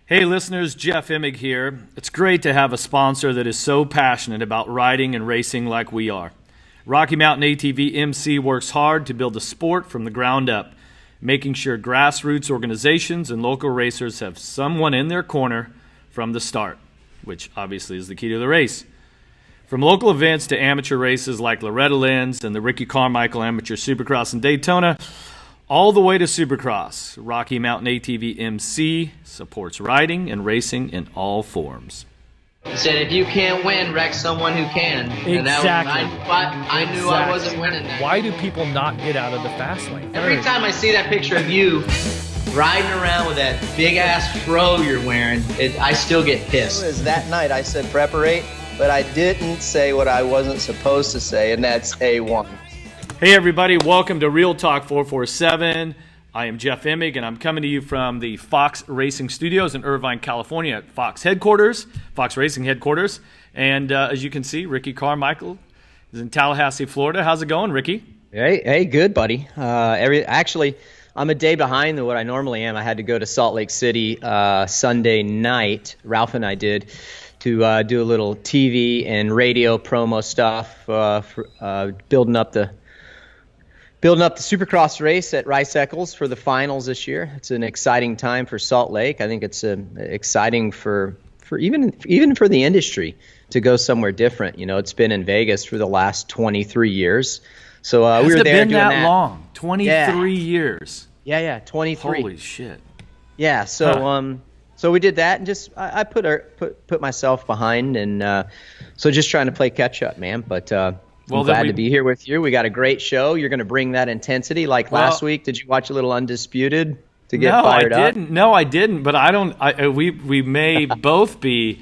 Hey listeners, Jeff Emig here. It's great to have a sponsor that is so passionate about riding and racing like we are. Rocky Mountain ATV MC works hard to build the sport from the ground up, making sure grassroots organizations and local racers have someone in their corner from the start, which obviously is the key to the race. From local events to amateur races like Loretta Lynn's and the Ricky Carmichael Amateur Supercross in Daytona, all the way to Supercross, Rocky Mountain ATV MC supports riding and racing in all forms. He said, if you can't win, wreck someone who can. Exactly. And I knew I wasn't winning that. Why do people not get out of the fast lane? Every time I see that picture of you riding around with that big-ass fro you're wearing, I still get pissed. It was that night I said preparate, but I didn't say what I wasn't supposed to say, and that's A1. Hey everybody, welcome to Real Talk 447. I am Jeff Emig, and I'm coming to you from the Fox Racing Studios in Irvine, California at Fox Racing headquarters. And as you can see, Ricky Carmichael is in Tallahassee, Florida. How's it going, Ricky? Hey, good, buddy. Actually, I'm a day behind than what I normally am. I had to go to Salt Lake City Sunday night. Ralph and I did to do a little TV and radio promo stuff, building up the Supercross race at Rice Eccles for the finals this year. It's an exciting time for Salt Lake. I think it's exciting for even for the industry to go somewhere different. You know, it's been in Vegas for the last 23 years. So we were there doing that. Has it been that long? 23 years. Yeah, 23. Holy shit. Yeah, so so we did that, and just I put myself behind, and so just trying to play catch up, man. But I'm glad to be here with you. We got a great show. You're going to bring that intensity like last week. Did you watch a little Undisputed to get fired up? No, I didn't. But we may both be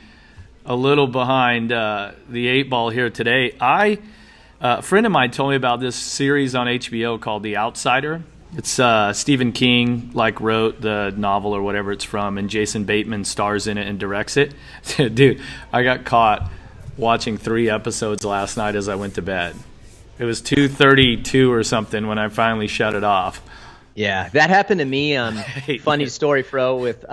a little behind the eight ball here today. A friend of mine told me about this series on HBO called The Outsider. It's Stephen King wrote the novel or whatever it's from, and Jason Bateman stars in it and directs it. Dude, I got caught watching 3 episodes last night as I went to bed. It was 2:32 or something when I finally shut it off. Yeah, that happened to me. Funny story, Fro, with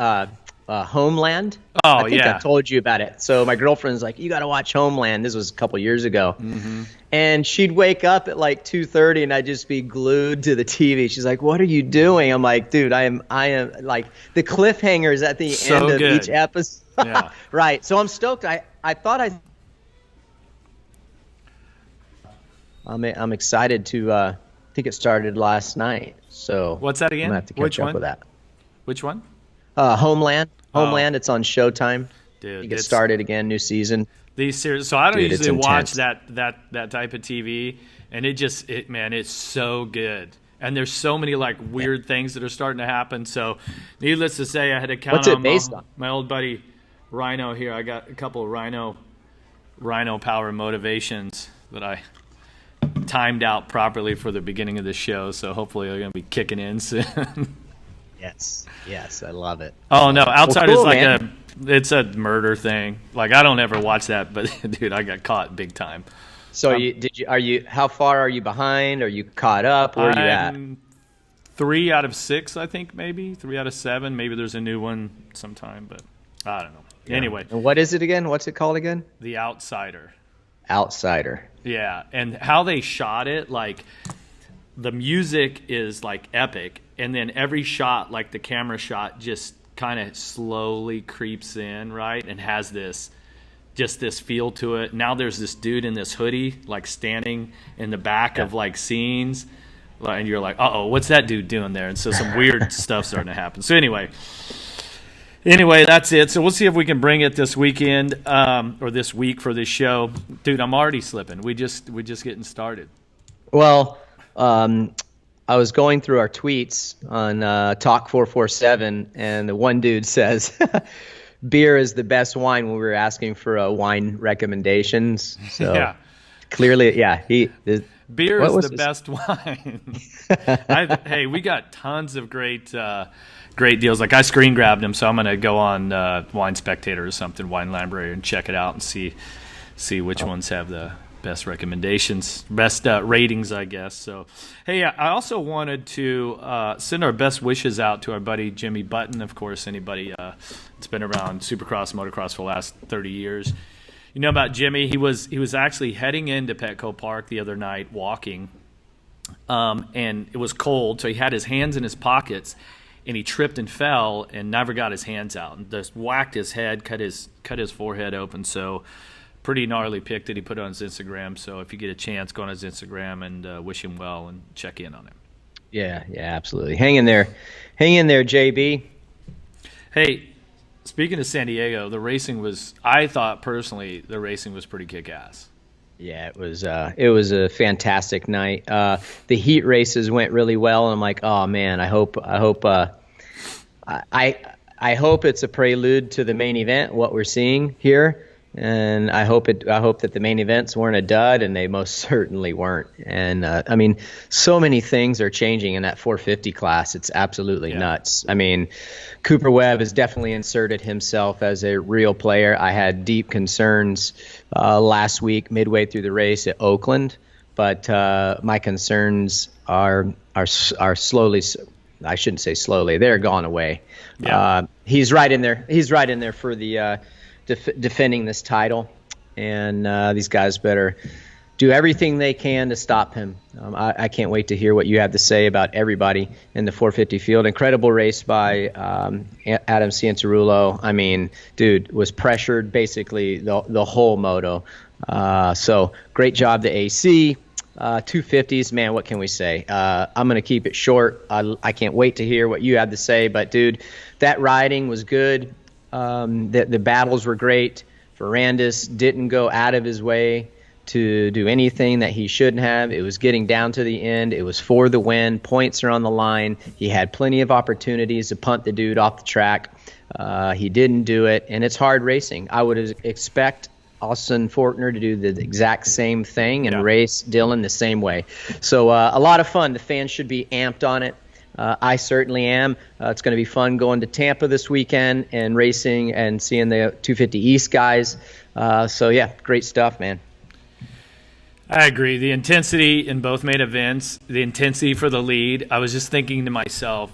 Homeland. I think I told you about it. So my girlfriend's like, you got to watch Homeland. This was a couple years ago. Mm-hmm. And she'd wake up at 2:30 and I'd just be glued to the TV. She's like, what are you doing? I'm like, dude, I am like the cliffhangers at the end of each episode. Yeah. Right. So I'm stoked. I thought I'm excited to I think it started last night. So what's that again? I'm gonna have to catch up with that. Which one? Homeland. It's on Showtime. Dude, you get started again, new season. These series. So I don't usually watch that type of TV, and it's so good. And there's so many weird things that are starting to happen. So, needless to say, I had to count What's it based on? My old buddy Rhino here. I got a couple of Rhino Power motivations that I timed out properly for the beginning of the show. So hopefully they're going to be kicking in soon. Yes, I love it. Oh no, Outsider's cool, it's a murder thing. I don't ever watch that, but dude, I got caught big time. So how far are you behind? Are you caught up? Where are you at? 3 out of 6, I think, maybe 3 out of 7. Maybe there's a new one sometime, but I don't know. Yeah. Anyway, and what is it again? What's it called again? The Outsider. Yeah, and how they shot it, the music is epic, and then every shot, the camera shot, just kind of slowly creeps in, right, and has this feel to it. Now there's this dude in this hoodie standing in the back of scenes, and you're like, uh-oh, what's that dude doing there? And so some weird stuff starting to happen. So anyway, that's it. So we'll see if we can bring it this weekend or this week for this show. Dude, I'm already slipping. We just getting started. Well, I was going through our tweets on Talk 447, and the one dude says beer is the best wine when we were asking for wine recommendations. So yeah. Clearly, beer is the best wine. Hey, we got tons of great deals. I screen grabbed them, so I'm going to go on Wine Spectator or something, Wine Library, and check it out and see which ones have the best recommendations, best ratings, I guess. So, hey, I also wanted to send our best wishes out to our buddy Jimmy Button. Of course, anybody that's been around Supercross, motocross for the last 30 years, you know about Jimmy. He was actually heading into Petco Park the other night walking, and it was cold, so he had his hands in his pockets, and he tripped and fell and never got his hands out, and just whacked his head, cut his forehead open. So pretty gnarly pic that he put on his Instagram. So if you get a chance, go on his Instagram and wish him well and check in on him. Yeah, absolutely. Hang in there, JB. Hey, speaking of San Diego, the racing was, I thought personally, the racing was pretty kick-ass. Yeah, it was a fantastic night. The heat races went really well, and I'm like, oh man, I hope it's a prelude to the main event, what we're seeing here. And I hope that the main events weren't a dud, and they most certainly weren't. And I mean, so many things are changing in that 450 class. It's absolutely nuts. I mean, Cooper Webb has definitely inserted himself as a real player. I had deep concerns last week, midway through the race at Oakland, but my concerns are slowly. I shouldn't say slowly. They're gone away. Yeah. He's right in there. He's right in there for the. Defending this title, and these guys better do everything they can to stop him. I can't wait to hear what you have to say about everybody in the 450 field. Incredible race by Adam Cianciarulo. I mean, dude was pressured basically the whole moto. So great job to AC. 250s, man, what can we say? I'm going to keep it short. I can't wait to hear what you have to say, but dude, that riding was good. The battles were great. Ferrandis didn't go out of his way to do anything that he shouldn't have. It was getting down to the end. It was for the win. Points are on the line. He had plenty of opportunities to punt the dude off the track. He didn't do it, and it's hard racing. I would expect Austin Forkner to do the exact same thing and race Dylan the same way. So a lot of fun. The fans should be amped on it. I certainly am. It's going to be fun going to Tampa this weekend and racing and seeing the 250 East guys. So, yeah, great stuff, man. I agree. The intensity in both main events, the intensity for the lead. I was just thinking to myself,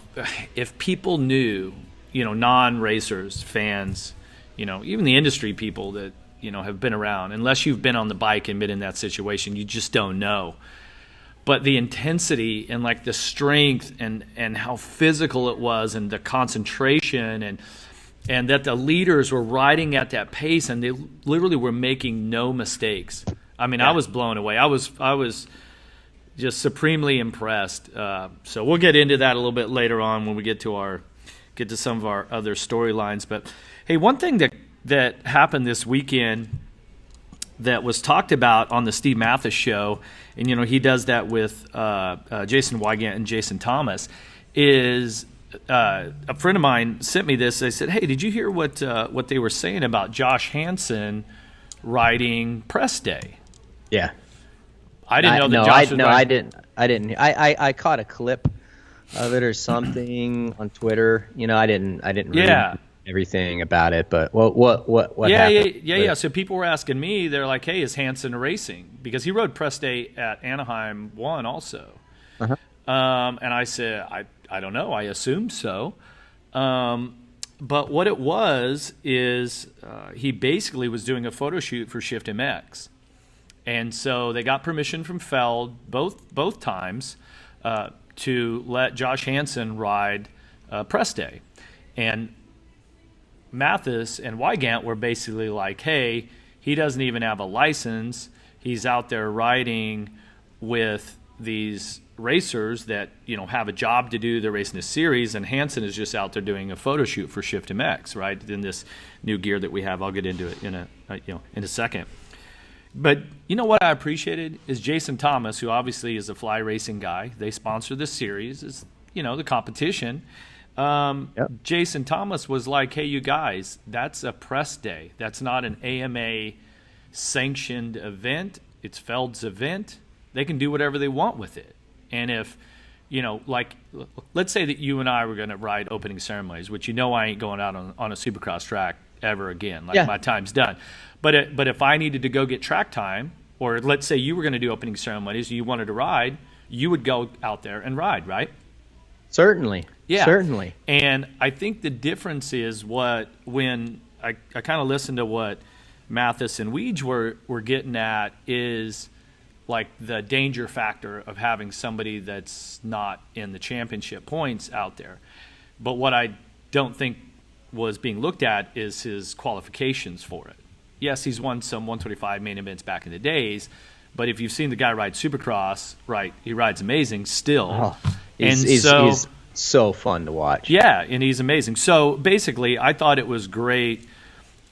if people knew, non-racers, fans, even the industry people that, have been around, unless you've been on the bike and been in that situation, you just don't know. But the intensity and like the strength and how physical it was and the concentration and that the leaders were riding at that pace and they literally were making no mistakes. I mean, I was blown away. I was just supremely impressed. So we'll get into that a little bit later on when we get to some of our other storylines. But hey, one thing that happened this weekend that was talked about on the Steve Mathis show, and he does that with Jason Wygant and Jason Thomas, is a friend of mine sent me this. They said, hey, did you hear what they were saying about Josh Hansen riding press day? Yeah. I didn't know that Josh was riding. I didn't. I caught a clip of it or something on Twitter. I didn't read everything about it, but what happened? Yeah. So people were asking me, they're like, hey, is Hansen racing? Because he rode press day at Anaheim 1 also. Uh-huh. And I said, I don't know. I assumed so. But what it was is he basically was doing a photo shoot for Shift MX. And so they got permission from Feld both times to let Josh Hansen ride press day. And Mathis and Wygant were basically like, hey, he doesn't even have a license. He's out there riding with these racers that have a job to do. They're racing a series, and Hansen is just out there doing a photo shoot for Shift MX, right? In this new gear that we have. I'll get into it in a second. But what I appreciated is Jason Thomas, who obviously is a fly racing guy. They sponsor this series. It's the competition. Jason Thomas was like, hey, you guys, that's a press day. That's not an AMA sanctioned event. It's Feld's event. They can do whatever they want with it. And if, let's say that you and I were going to ride opening ceremonies, which I ain't going out on a Supercross track ever again. My time's done. But if I needed to go get track time or let's say you were going to do opening ceremonies and you wanted to ride, you would go out there and ride, right? Certainly. Yeah. Certainly. And I think the difference is when I kind of listened to what Mathis and Weege were getting at is like the danger factor of having somebody that's not in the championship points out there. But what I don't think was being looked at is his qualifications for it. Yes, he's won some 125 main events back in the days, but if you've seen the guy ride Supercross, right, he rides amazing still. Oh, he's so fun to watch. Yeah, and he's amazing. So basically, I thought it was great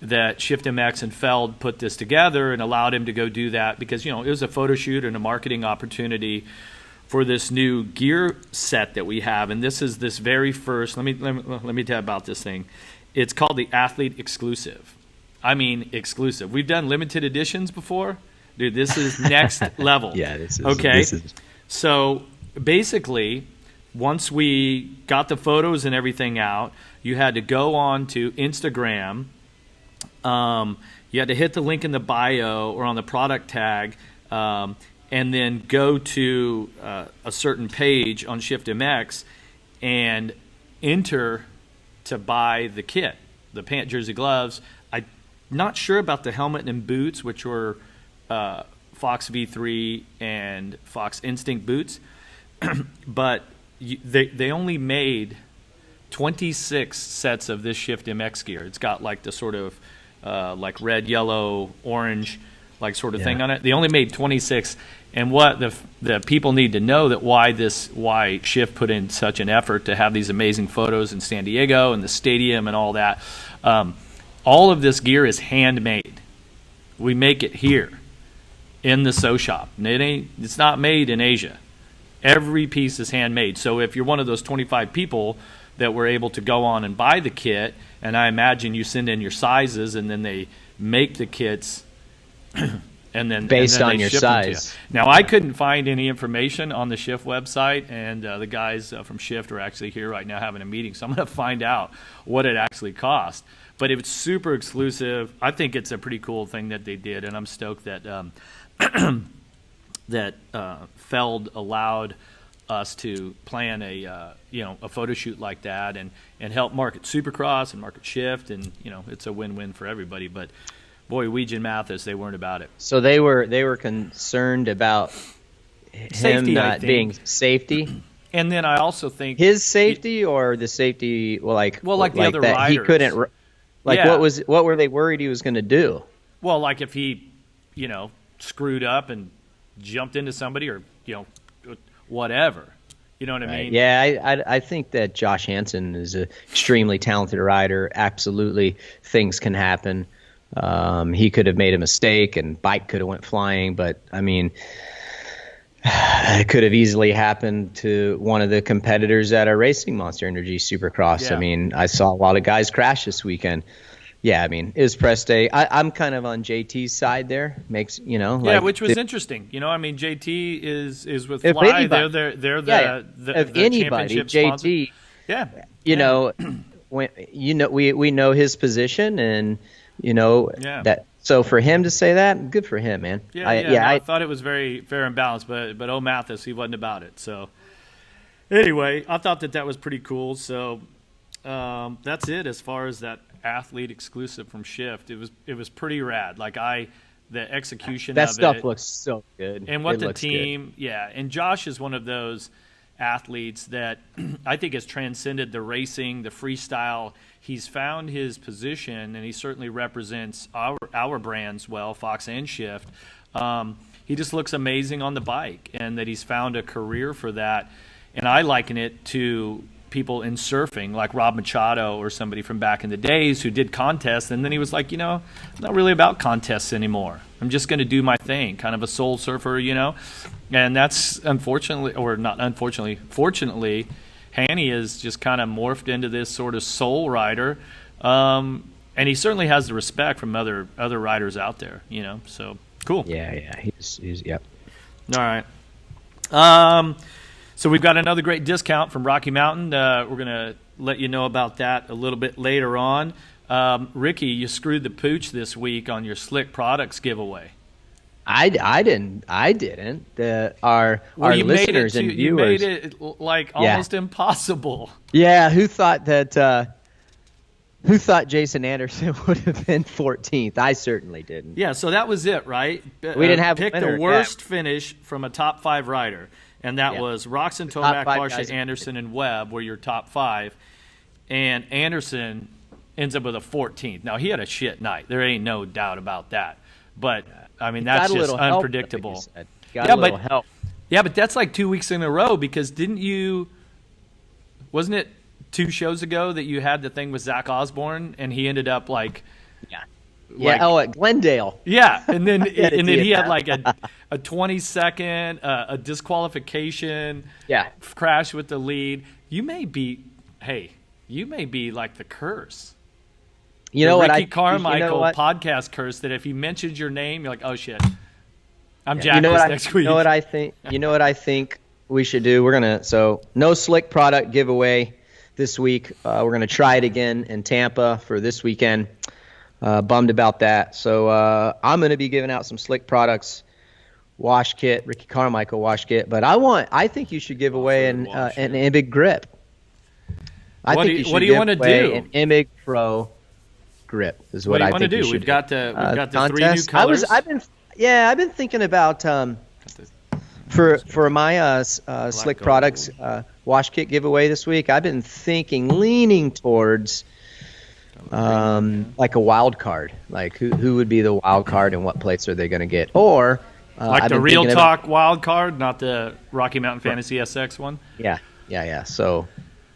that Shift MX and Feld put this together and allowed him to go do that because, it was a photo shoot and a marketing opportunity for this new gear set that we have. And this is this very first, let me tell you about this thing. It's called the Athlete Exclusive. I mean, exclusive. We've done limited editions before. Dude, this is next level. Yeah, this is. Okay. This is. So basically, once we got the photos and everything out, you had to go on to Instagram. You had to hit the link in the bio or on the product tag, and then go to a certain page on Shift MX and enter to buy the kit, the pant, jersey, gloves. I'm not sure about the helmet and boots, which were Fox V3 and Fox Instinct boots, but they only made 26 sets of this Shift MX gear. It's got like the sort of like red, yellow, orange, like sort of thing on it. They only made 26, and what the people need to know that why Shift put in such an effort to have these amazing photos in San Diego and the stadium and all that. All of this gear is handmade. We make it here in the sew shop. It's not made in Asia. Every piece is handmade. So if you're one of those 25 people that were able to go on and buy the kit, and I imagine you send in your sizes and then they make the kits and then based on your size. Now, I couldn't find any information on the Shift website, and the guys from Shift are actually here right now having a meeting, so I'm going to find out what it actually cost. But it's super exclusive. I think it's a pretty cool thing that they did, and I'm stoked that that Feld allowed us to plan a photo shoot like that and help market Supercross and market Shift, and it's a win-win for everybody. But boy, Weege and Mathis, they weren't about it. So they were concerned about him not being safety. And then I also think his safety or the safety, like the other that riders. He couldn't. Like what were they worried he was going to do? Well, like if he, screwed up and jumped into somebody or whatever. You know what I mean? Yeah, I think that Josh Hansen is an extremely talented rider. Absolutely, things can happen. He could have made a mistake and bike could have went flying, but I mean, it could have easily happened to one of the competitors that are racing Monster Energy Supercross. Yeah. I mean, I saw a lot of guys crash this weekend. Yeah, I mean, it was press day. I'm kind of on JT's side there. Which was interesting. JT is with Fly. They're the anybody. JT. Yeah. We know his position, and that. So for him to say that, good for him, man. I thought it was very fair and balanced, but Mathis, he wasn't about it. So anyway, I thought that was pretty cool. So that's it as far as that athlete exclusive from Shift. It was pretty rad. Like the execution that of stuff it looks so good, and what the team, and Josh is one of those athletes that I think has transcended the racing, the freestyle. He's found his position, and he certainly represents our brands well, Fox and Shift. He just looks amazing on the bike, and that he's found a career for that. And I liken it to people in surfing, like Rob Machado or somebody from back in the days who did contests, and then he was like, I'm not really about contests anymore. I'm just going to do my thing, kind of a soul surfer, And that's fortunately, Hanny has just kind of morphed into this sort of soul rider, and he certainly has the respect from other riders out there, So cool. Yeah, he's yep. All right. So we've got another great discount from Rocky Mountain. We're going to let you know about that a little bit later on. Ricky, you screwed the pooch this week on your Slick Products giveaway. I didn't. Our listeners and viewers. You made it like almost impossible. Yeah, who thought Jason Anderson would have been 14th? I certainly didn't. Yeah, so that was it, right? We didn't have pick the worst finish from a top 5 rider, and that was Roczen, Tomac, Barcia, Anderson, and Webb were your top 5, and Anderson ends up with a 14th. Now, he had a shit night. There ain't no doubt about that. But, I mean, that's just unpredictable. Got a little help. Yeah, but that's like 2 weeks in a row because wasn't it 2 shows ago that you had the thing with Zach Osborne and he ended up at Glendale. Yeah, and then he had like a 20-second a disqualification. Yeah, crash with the lead. You may be like the curse. Ricky Carmichael podcast curse that if he mentions your name, you're like, oh shit, I'm Jackless next week. You know what I think? You know what I think we should do? No slick product giveaway this week. We're gonna try it again in Tampa for this weekend. Bummed about that. So I'm gonna be giving out some slick products wash kit, Ricky Carmichael wash kit. But I think you should give away an Emig grip. What do you want to do? An Emig Pro grip is what I think you should do. We've got the 3 new colors. I've been thinking about for my slick products wash kit giveaway this week. I've been leaning towards like a wild card. Like who would be the wild card and what place are they going to get? Or like the Real Talk wild card, not the Rocky Mountain Fantasy SX one. Yeah. So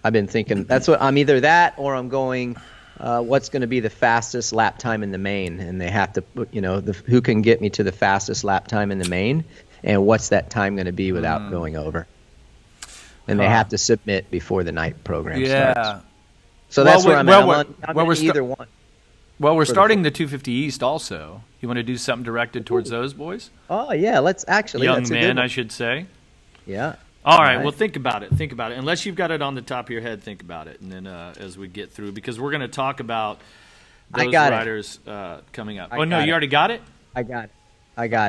I've been thinking I'm either that or I'm going. What's going to be the fastest lap time in the main, and they have to put, who can get me to the fastest lap time in the main, and what's that time going to be without going over, and they have to submit before the night program starts. So that's where I'm at. I'm either one. Well, we're starting the 250 East also. You want to do something directed towards those boys? Oh yeah, let's actually. Young men, I should say. Yeah. All right, well, think about it. Unless you've got it on the top of your head, think about it. And then as we get through, because we're going to talk about those riders coming up. You already got it? I got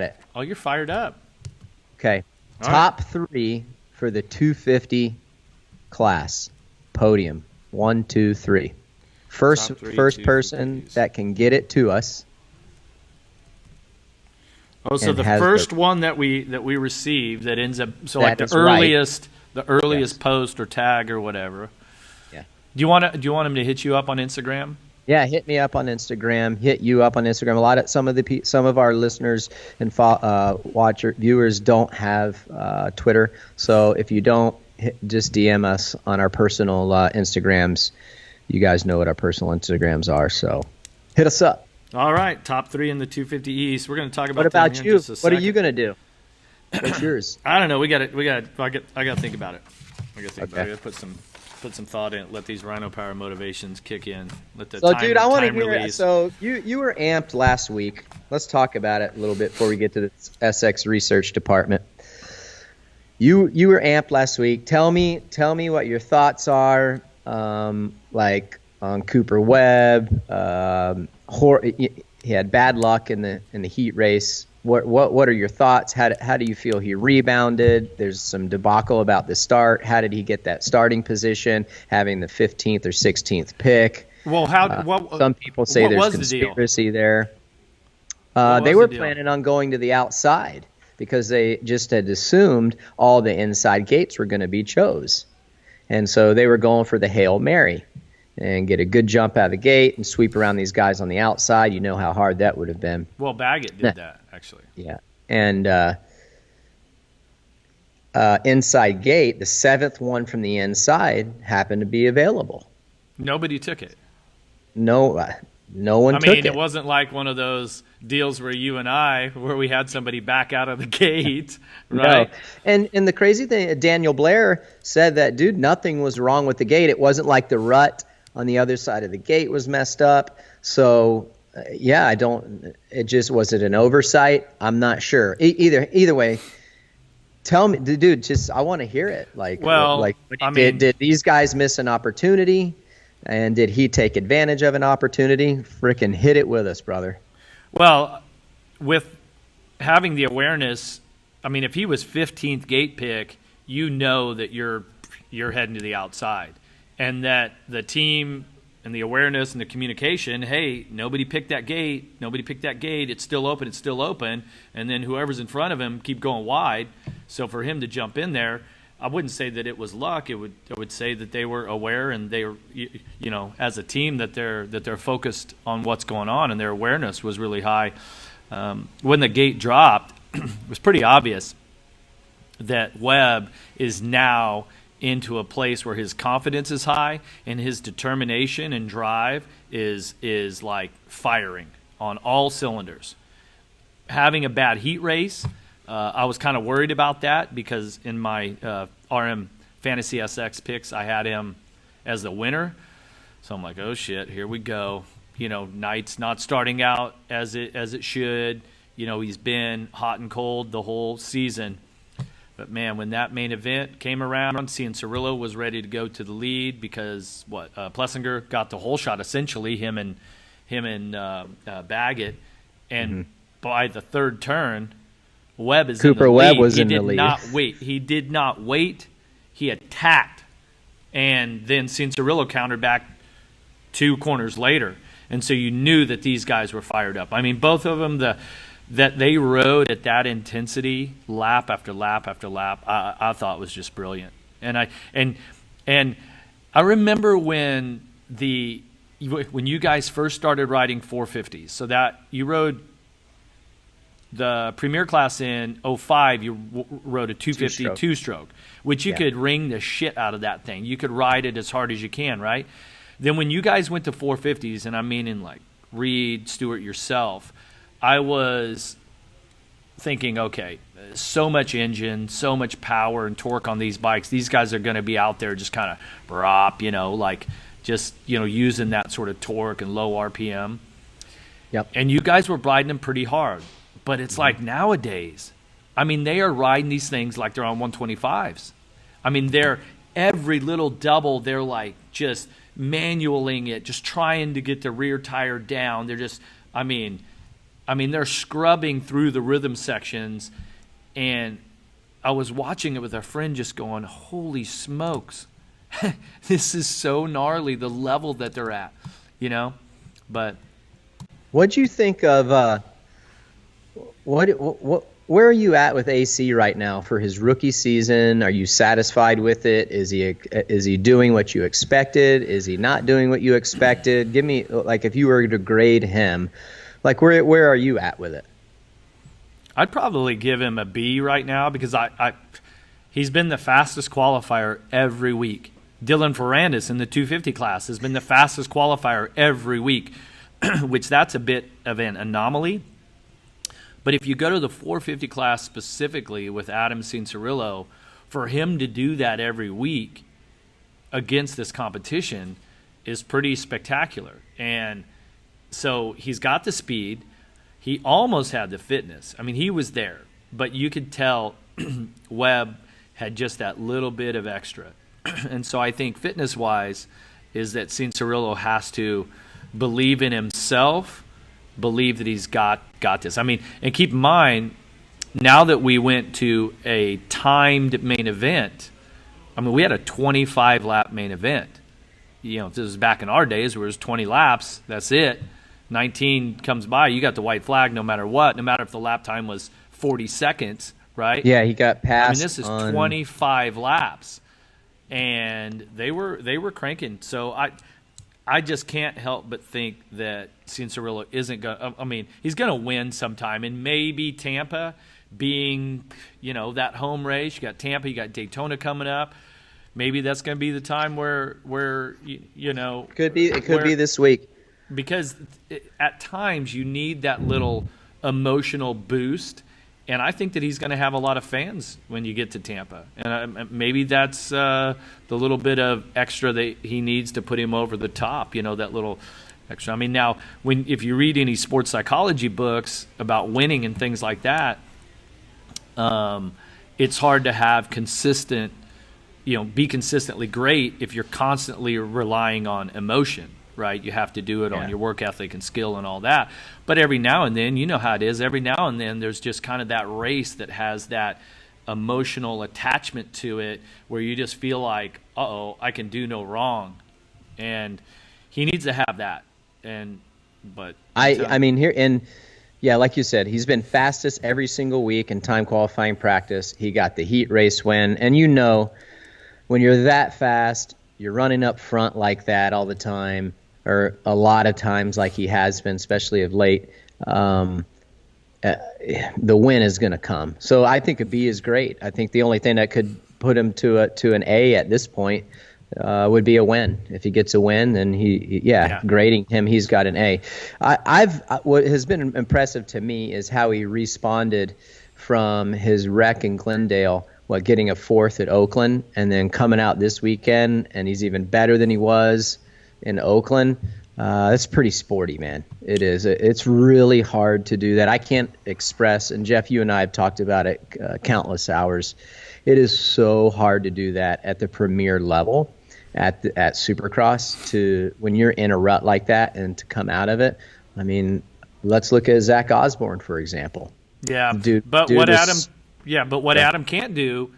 it. Oh, you're fired up. Okay. Top 3 for the 250 class. Podium. 1, 2, 3. First person that can get it to us. Oh, so the first one that we receive that ends up the earliest post or tag or whatever. Yeah. Do you want him to hit you up on Instagram? Yeah, hit me up on Instagram. Hit you up on Instagram. Some of our listeners and viewers don't have Twitter, so if you don't, just DM us on our personal Instagrams. You guys know what our personal Instagrams are, so hit us up. All right, top 3 in the 250 East. We're going to talk about. What about you? What are you going to do? What's yours? I don't know. I got to think about it. I got to put some thought in it. Let these Rhino Power motivations kick in. Dude, I want to hear it. So you were amped last week. Let's talk about it a little bit before we get to the SX research department. You were amped last week. Tell me what your thoughts are. Like on Cooper Webb. He had bad luck in the heat race. What are your thoughts? How do you feel he rebounded? There's some debacle about the start. How did he get that starting position, having the 15th or 16th pick? Well, some people say there's conspiracy there. They were planning on going to the outside because they just had assumed all the inside gates were going to be chose, and so they were going for the Hail Mary and get a good jump out of the gate and sweep around these guys on the outside. You know how hard that would have been. Well, Baggett did that, actually. Yeah. And inside gate, the 7th one from the inside happened to be available. Nobody took it. No one took it. I mean, it wasn't like one of those deals where where we had somebody back out of the gate, right? No. And the crazy thing, Daniel Blair said that, dude, nothing was wrong with the gate. It wasn't like the rut on the other side of the gate was messed up. So, was it an oversight? I'm not sure. Either way, tell me, dude, I want to hear it. Did these guys miss an opportunity? And did he take advantage of an opportunity? Frickin' hit it with us, brother. Well, with having the awareness. I mean, if he was 15th gate pick, you know that you're heading to the outside, and that the team and the awareness and the communication, hey, nobody picked that gate, it's still open, and then whoever's in front of him keep going wide. So for him to jump in there, I wouldn't say that it was luck. I would say that they were aware, and they were, as a team, that they're focused on what's going on, and their awareness was really high. When the gate dropped, it was pretty obvious that Webb is now into a place where his confidence is high and his determination and drive is like firing on all cylinders. Having a bad heat race, I was kind of worried about that, because in my RMfantasySX picks, I had him as the winner. So I'm like, oh shit, here we go. Knight's not starting out as it should. He's been hot and cold the whole season. But man, when that main event came around, Cianciarulo was ready to go to the lead, because Plessinger got the whole shot, essentially him and Baggett, and by the third turn, Webb is Cooper in the Webb lead. was He in the did lead. not wait. He did not wait. He attacked, and then Cianciarulo countered back 2 corners later, and so you knew that these guys were fired up. I mean, both of them, that they rode at that intensity lap after lap after lap, I thought was just brilliant. And I remember when you guys first started riding 450s, so that you rode the Premier class in 05, you rode a 250 two-stroke, which you could ring the shit out of that thing. You could ride it as hard as you can, right? Then when you guys went to 450s, and I mean in like Reed, Stewart, yourself, I was thinking, okay, so much engine, so much power and torque on these bikes. These guys are going to be out there just kind of using that sort of torque and low RPM. Yep. And you guys were riding them pretty hard. But it's like nowadays, I mean, they are riding these things like they're on 125s. I mean, they're every little double, they're like just manualing it, just trying to get the rear tire down. They're just, I mean, they're scrubbing through the rhythm sections, and I was watching it with a friend just going, holy smokes, this is so gnarly, the level that they're at, But what'd you think of where are you at with AC right now for his rookie season? Are you satisfied with it? Is he doing what you expected? Is he not doing what you expected? Give me, like, if you were to grade him, like, where are you at with it? I'd probably give him a B right now, because he's been the fastest qualifier every week. Dylan Ferrandis in the 250 class has been the fastest qualifier every week, which that's a bit of an anomaly. But if you go to the 450 class specifically with Adam Cianciarulo, for him to do that every week against this competition is pretty spectacular. And so he's got the speed. He almost had the fitness. I mean, he was there. But you could tell Webb had just that little bit of extra. And so I think fitness-wise is that Cianciarulo has to believe in himself, believe that he's got this. I mean, and keep in mind, now that we went to a timed main event, I mean, we had a 25-lap main event. This was back in our days where it was 20 laps, that's it. 19 comes by, you got the white flag no matter what, no matter if the lap time was 40 seconds, right? Yeah, he got passed. I mean, this is 25 laps, and they were cranking. So I just can't help but think that Cianciarulo isn't going to – I mean, he's going to win sometime, and maybe Tampa being, that home race. You got Tampa, you got Daytona coming up. Maybe that's going to be the time where Could be this week. Because at times you need that little emotional boost, and I think that he's going to have a lot of fans when you get to Tampa. And maybe that's the little bit of extra that he needs to put him over the top, that little extra. I mean, now, if you read any sports psychology books about winning and things like that, it's hard to have consistent, be consistently great if you're constantly relying on emotion, right? You have to do it on your work ethic and skill and all that. But every now and then, you know how it is, every now and then there's just kind of that race that has that emotional attachment to it where you just feel like, uh-oh, I can do no wrong. And he needs to have that. I mean, here in, yeah, like you said, he's been fastest every single week in time qualifying practice. He got the heat race win. And you know, when you're that fast, you're running up front like that all the time, or a lot of times like he has been, especially of late, the win is going to come. So I think a B is great. I think the only thing that could put him to an A at this point would be a win. If he gets a win, then grading him, he's got an A. What has been impressive to me is how he responded from his wreck in Glendale, getting a 4th at Oakland, and then coming out this weekend, and he's even better than he was in Oakland. That's pretty sporty, man. It is. It's really hard to do that. I can't express, and Jeff, you and I have talked about it countless hours. It is so hard to do that at the premier level, at Supercross, when you're in a rut like that and to come out of it. I mean, let's look at Zach Osborne, for example. Yeah, what Adam can't do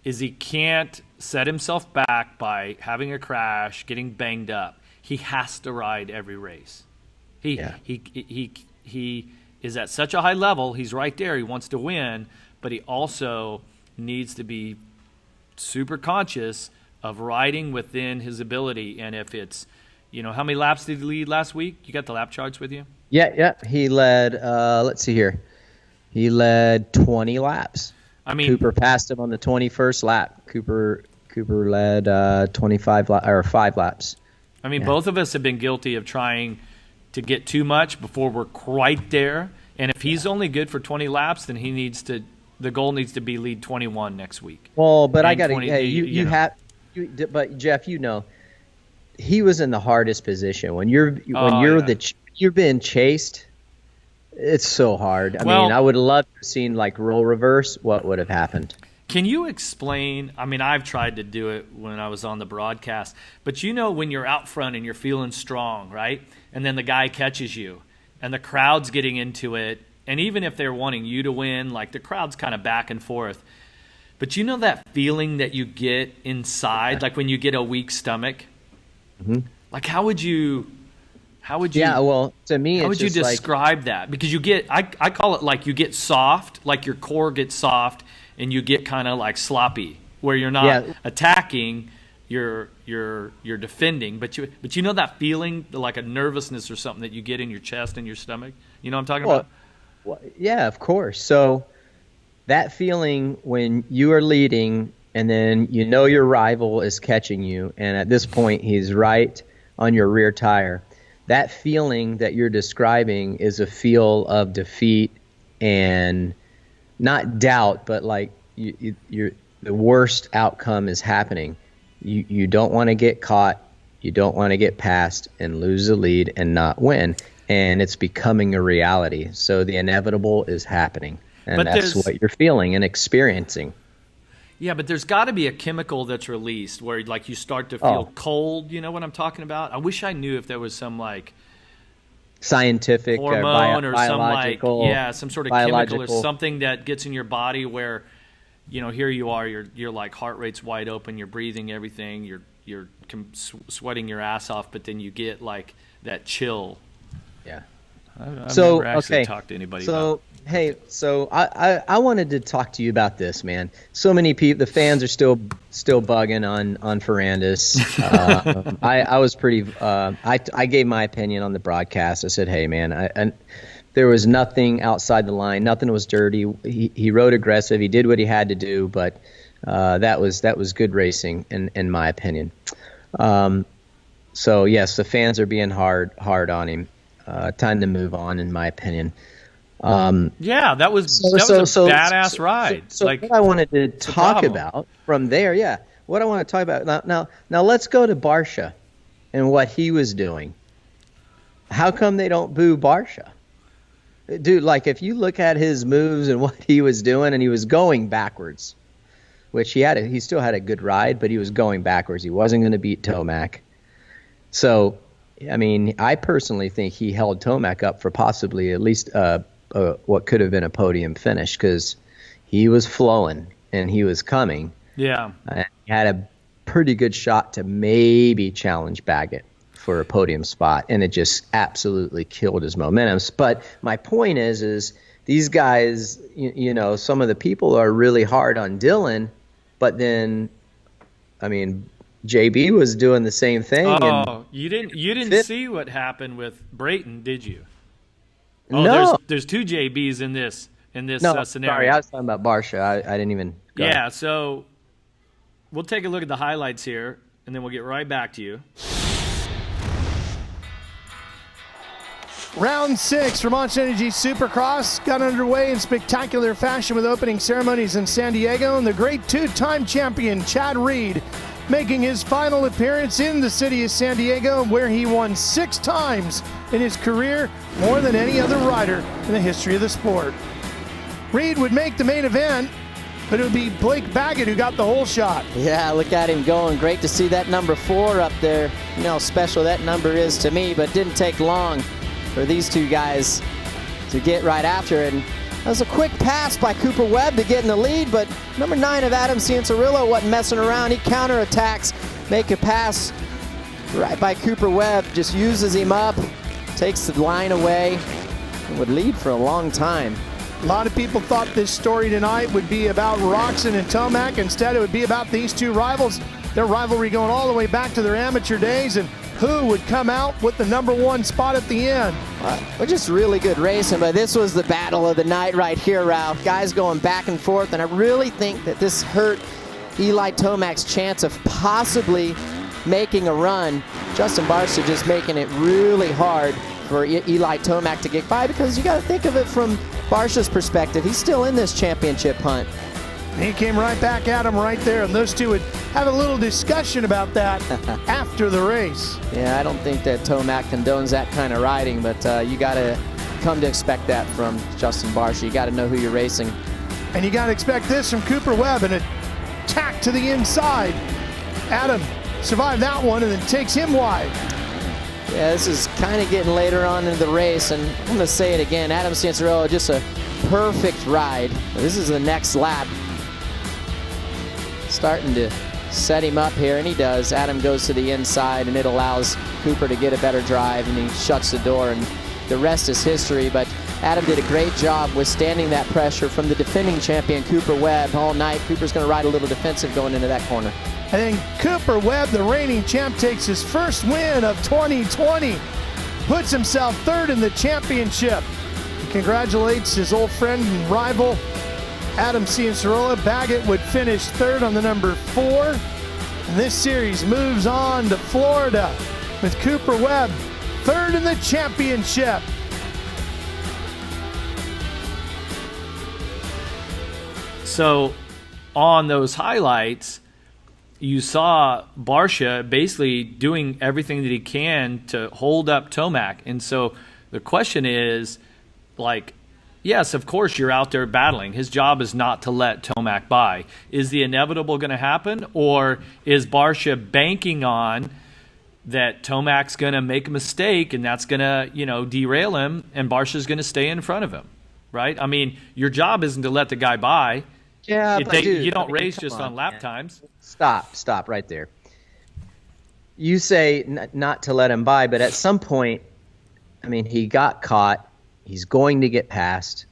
is he can't set himself back by having a crash, getting banged up. He has to ride every race. He is at such a high level. He's right there. He wants to win, but he also needs to be super conscious of riding within his ability. And if it's, how many laps did he lead last week? You got the lap charts with you? Yeah. He led, let's see here. He led 20 laps. I mean, Cooper passed him on the 21st lap. Cooper led 5 laps. I mean, both of us have been guilty of trying to get too much before we're quite there. And if he's only good for 20 laps, then the goal needs to be lead 21 next week. Well, but I got to, but Jeff, he was in the hardest position when you're being chased. It's so hard. I mean, I would love to have seen role reverse. What would have happened? Can you explain? I mean, I've tried to do it when I was on the broadcast, but when you're out front and you're feeling strong, right? And then the guy catches you and the crowd's getting into it. And even if they're wanting you to win, the crowd's kind of back and forth. But that feeling that you get inside, when you get a weak stomach? Mm-hmm. How would you to me, how would you describe that? Because you get, I call it you get soft, your core gets soft, and you get kind of sloppy, where you're not attacking, you're defending, but that feeling, like a nervousness or something that you get in your chest and your stomach. You know what I'm talking about? Well, yeah, of course. So that feeling when you are leading, and then your rival is catching you, and at this point he's right on your rear tire. That feeling that you're describing is a feel of defeat and not doubt, but you're the worst outcome is happening. You don't want to get caught. You don't want to get passed and lose the lead and not win. And it's becoming a reality. So the inevitable is happening. And that's what you're feeling and experiencing. Yeah, but there's got to be a chemical that's released where you start to feel cold. You know what I'm talking about? I wish I knew if there was some scientific hormone or biological, some sort of chemical or something that gets in your body where here you are, your heart rate's wide open, you're breathing everything, you're sweating your ass off, but then you get that chill. Yeah. I've never actually talked to anybody about it. Hey, so I wanted to talk to you about this, man. So many people, the fans are still bugging on Ferrandis. I was pretty. I gave my opinion on the broadcast. I said, hey, man, there was nothing outside the line. Nothing was dirty. He rode aggressive. He did what he had to do, but that was good racing in my opinion. So yes, the fans are being hard on him. Time to move on, in my opinion. That was a badass ride. So what I wanted to talk about from there, what I want to talk about now let's go to Barcia and what he was doing. How come they don't boo Barcia? Dude, if you look at his moves and what he was doing, and he was going backwards, which he still had a good ride, but he was going backwards. He wasn't going to beat Tomac. So I mean, I personally think he held Tomac up for possibly at least what could have been a podium finish, because he was flowing and he was coming. Yeah. He had a pretty good shot to maybe challenge Baggett for a podium spot, and it just absolutely killed his momentum. But my point is these guys, you know, some of the people are really hard on Dylan, but then, I mean, JB was doing the same thing. Oh, you didn't see what happened with Brayton, did you? Oh, no. There's two JBs in this No, scenario. sorry, I was talking about Barsha. I didn't even go. Yeah, so we'll take a look at the highlights here, and then we'll get right back to you. Round 6 for Monster Energy Supercross got underway in spectacular fashion with opening ceremonies in San Diego, and the great two-time champion Chad Reed making his final appearance in the city of San Diego, where he won 6 times in his career, more than any other rider in the history of the sport. Reed would make the main event, but it would be Blake Baggett who got the whole shot. Yeah, look at him going. Great to see that number 4 up there. You know how special that number is to me, but it didn't take long for these two guys to get right after it. And that was a quick pass by Cooper Webb to get in the lead, but number 9 of Adam Cianciarillo wasn't messing around. He counterattacks, make a pass right by Cooper Webb, just uses him up, takes the line away, and would lead for a long time. A lot of people thought this story tonight would be about Roczen and Tomac. Instead, it would be about these two rivals, their rivalry going all the way back to their amateur days, and who would come out with the number 1 spot at the end. Well, just really good racing, but this was the battle of the night right here, Ralph. Guys going back and forth, and I really think that this hurt Eli Tomac's chance of possibly making a run. Justin Barcia just making it really hard for Eli Tomac to get by, because you got to think of it from Barcia's perspective. He's still in this championship hunt. He came right back at him right there, and those two would have a little discussion about that after the race. Yeah, I don't think that Tomac condones that kind of riding, but you got to come to expect that from Justin Barcia. You got to know who you're racing. And you got to expect this from Cooper Webb, an attack to the inside. Adam survived that one and then takes him wide. Yeah, this is kind of getting later on into the race, and I'm going to say it again. Adam Cianciarillo, just a perfect ride. This is the next lap. Starting to set him up here, and he does. Adam goes to the inside, and it allows Cooper to get a better drive, and he shuts the door, and the rest is history. But Adam did a great job withstanding that pressure from the defending champion, Cooper Webb, all night. Cooper's going to ride a little defensive going into that corner. And then Cooper Webb, the reigning champ, takes his first win of 2020. Puts himself 3rd in the championship. He congratulates his old friend and rival, Adam Cianciarillo. Baggett would finish 3rd on the number 4. And this series moves on to Florida with Cooper Webb 3rd in the championship. So on those highlights, you saw Barcia basically doing everything that he can to hold up Tomac. And so the question is, like, yes, of course you're out there battling. His job is not to let Tomac by. Is the inevitable going to happen, or is Barcia banking on that Tomac's going to make a mistake and that's going to, derail him, and Barcia's going to stay in front of him, right? I mean, your job isn't to let the guy by. Yeah, you don't race just on lap times. Stop right there. You say not to let him by, but at some point, I mean, he got caught. He's going to get past.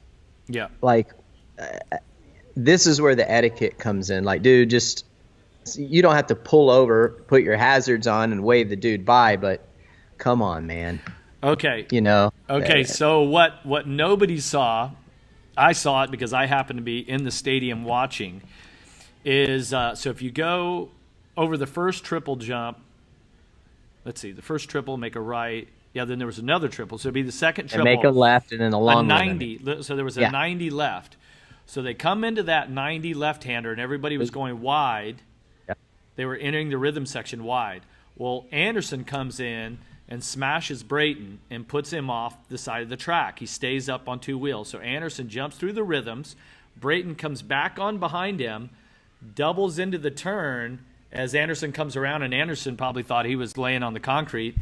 Yeah. Like, this is where the etiquette comes in. Like, dude, you don't have to pull over, put your hazards on, and wave the dude by, but come on, man. Okay. Okay, so what nobody saw, I saw it because I happened to be in the stadium watching, is so if you go over the first triple jump, let's see, the first triple, make a right. Yeah, then there was another triple. So it'd be the second triple. And make a left and then a long 90. So there was a 90 left. So they come into that 90 left-hander, and everybody was going wide. Yeah. They were entering the rhythm section wide. Well, Anderson comes in and smashes Brayton and puts him off the side of the track. He stays up on 2 wheels. So Anderson jumps through the rhythms. Brayton comes back on behind him, doubles into the turn as Anderson comes around, and Anderson probably thought he was laying on the concrete.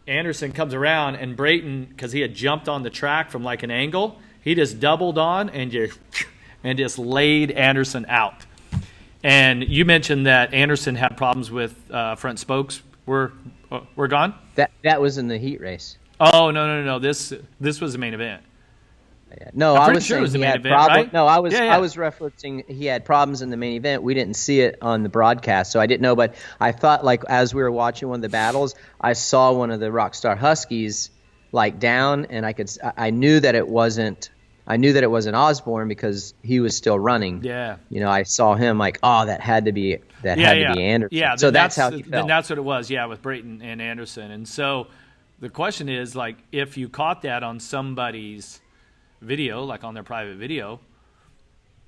Anderson comes around, and Brayton, because he had jumped on the track from like an angle, he just doubled on and just laid Anderson out. And you mentioned that Anderson had problems with front spokes were gone? That was in the heat race. Oh, no. This was the main event. No, I'm I pretty was sure saying it was the he main had event, problems. right? No, I was Yeah. I was referencing he had problems in the main event. We didn't see it on the broadcast, so I didn't know. But I thought, like, as we were watching one of the battles, I saw one of the Rockstar Huskies like down, and I knew that it wasn't Osborne because he was still running. Yeah. I saw him like, oh, that had to be Anderson. Yeah, so that's how he felt. Then that's what it was, yeah, with Brayton and Anderson. And so the question is, like, if you caught that on somebody's video, like on their private video,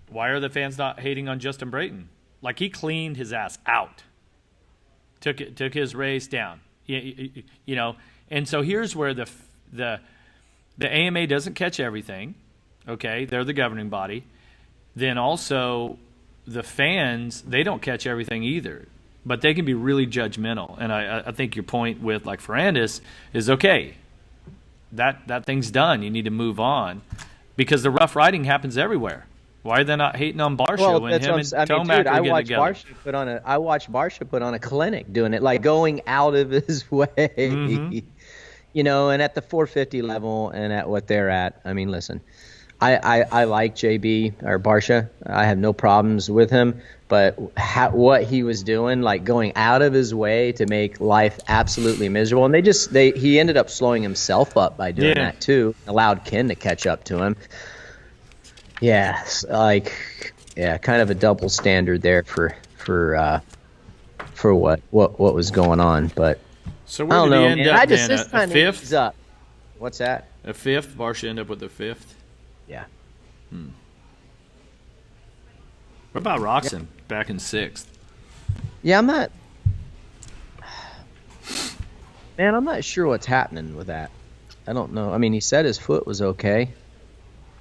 why are the fans not hating on Justin Brayton? Like, he cleaned his ass out, took his race down, And so here's where the AMA doesn't catch everything. Okay, they're the governing body. Then also the fans, they don't catch everything either, but they can be really judgmental. And I think your point with like Ferrandis is okay. That thing's done. You need to move on because the rough riding happens everywhere. Why are they not hating on Barsha when him and Tomac are getting together? I watched Barsha put on a clinic doing it, like going out of his way. Mm-hmm. And at the 450 level and at what they're at, I mean, listen, I like JB or Barsha. I have no problems with him, but what he was doing, like going out of his way to make life absolutely miserable, and he ended up slowing himself up by doing that too. Allowed Ken to catch up to him. Yeah, kind of a double standard there for what was going on, but so where did he end up? This a fifth? Ease up. What's that? A fifth? Barsha end up with a fifth? Yeah. What about Roxon back in sixth? Yeah, I'm not sure what's happening with that. I don't know. I mean, he said his foot was okay.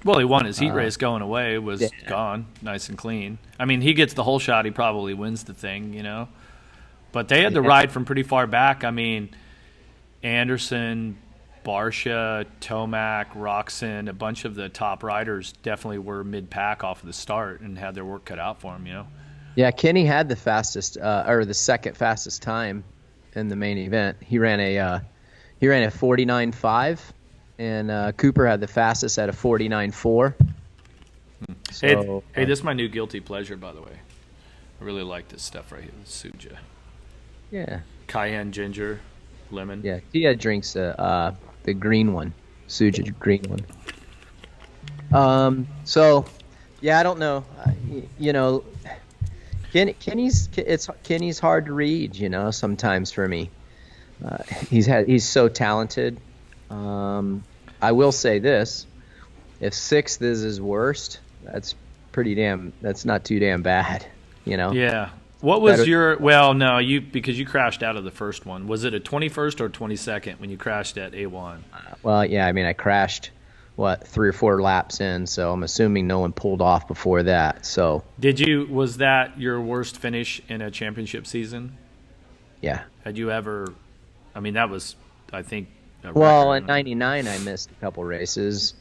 Well, he won his heat race going away. It was gone, nice and clean. I mean, he gets the whole shot. He probably wins the thing, But they had to ride from pretty far back. I mean, Anderson, Barsha, Tomac, Roxon, a bunch of the top riders definitely were mid-pack off of the start and had their work cut out for them, Yeah, Kenny had the fastest, or the second fastest time in the main event. He ran a 49.5, and Cooper had the fastest at a 49.4. So, hey, this is my new guilty pleasure, by the way. I really like this stuff right here, the Suja. Yeah. Cayenne ginger, lemon. Yeah, Tia drinks the green one, Suja green one. So, yeah, I don't know. Kenny's hard to read, sometimes for me. He's so talented. I will say this: if sixth is his worst, that's not too damn bad, Yeah. What was because you crashed out of the first one. Was it a 21st or 22nd when you crashed at A1? Well, yeah, I mean, I crashed 3 or 4 laps in, so I'm assuming no one pulled off before that. So was that your worst finish in a championship season? Yeah. Had you ever? I mean, that was, I think. Well, in '99, I missed a couple races.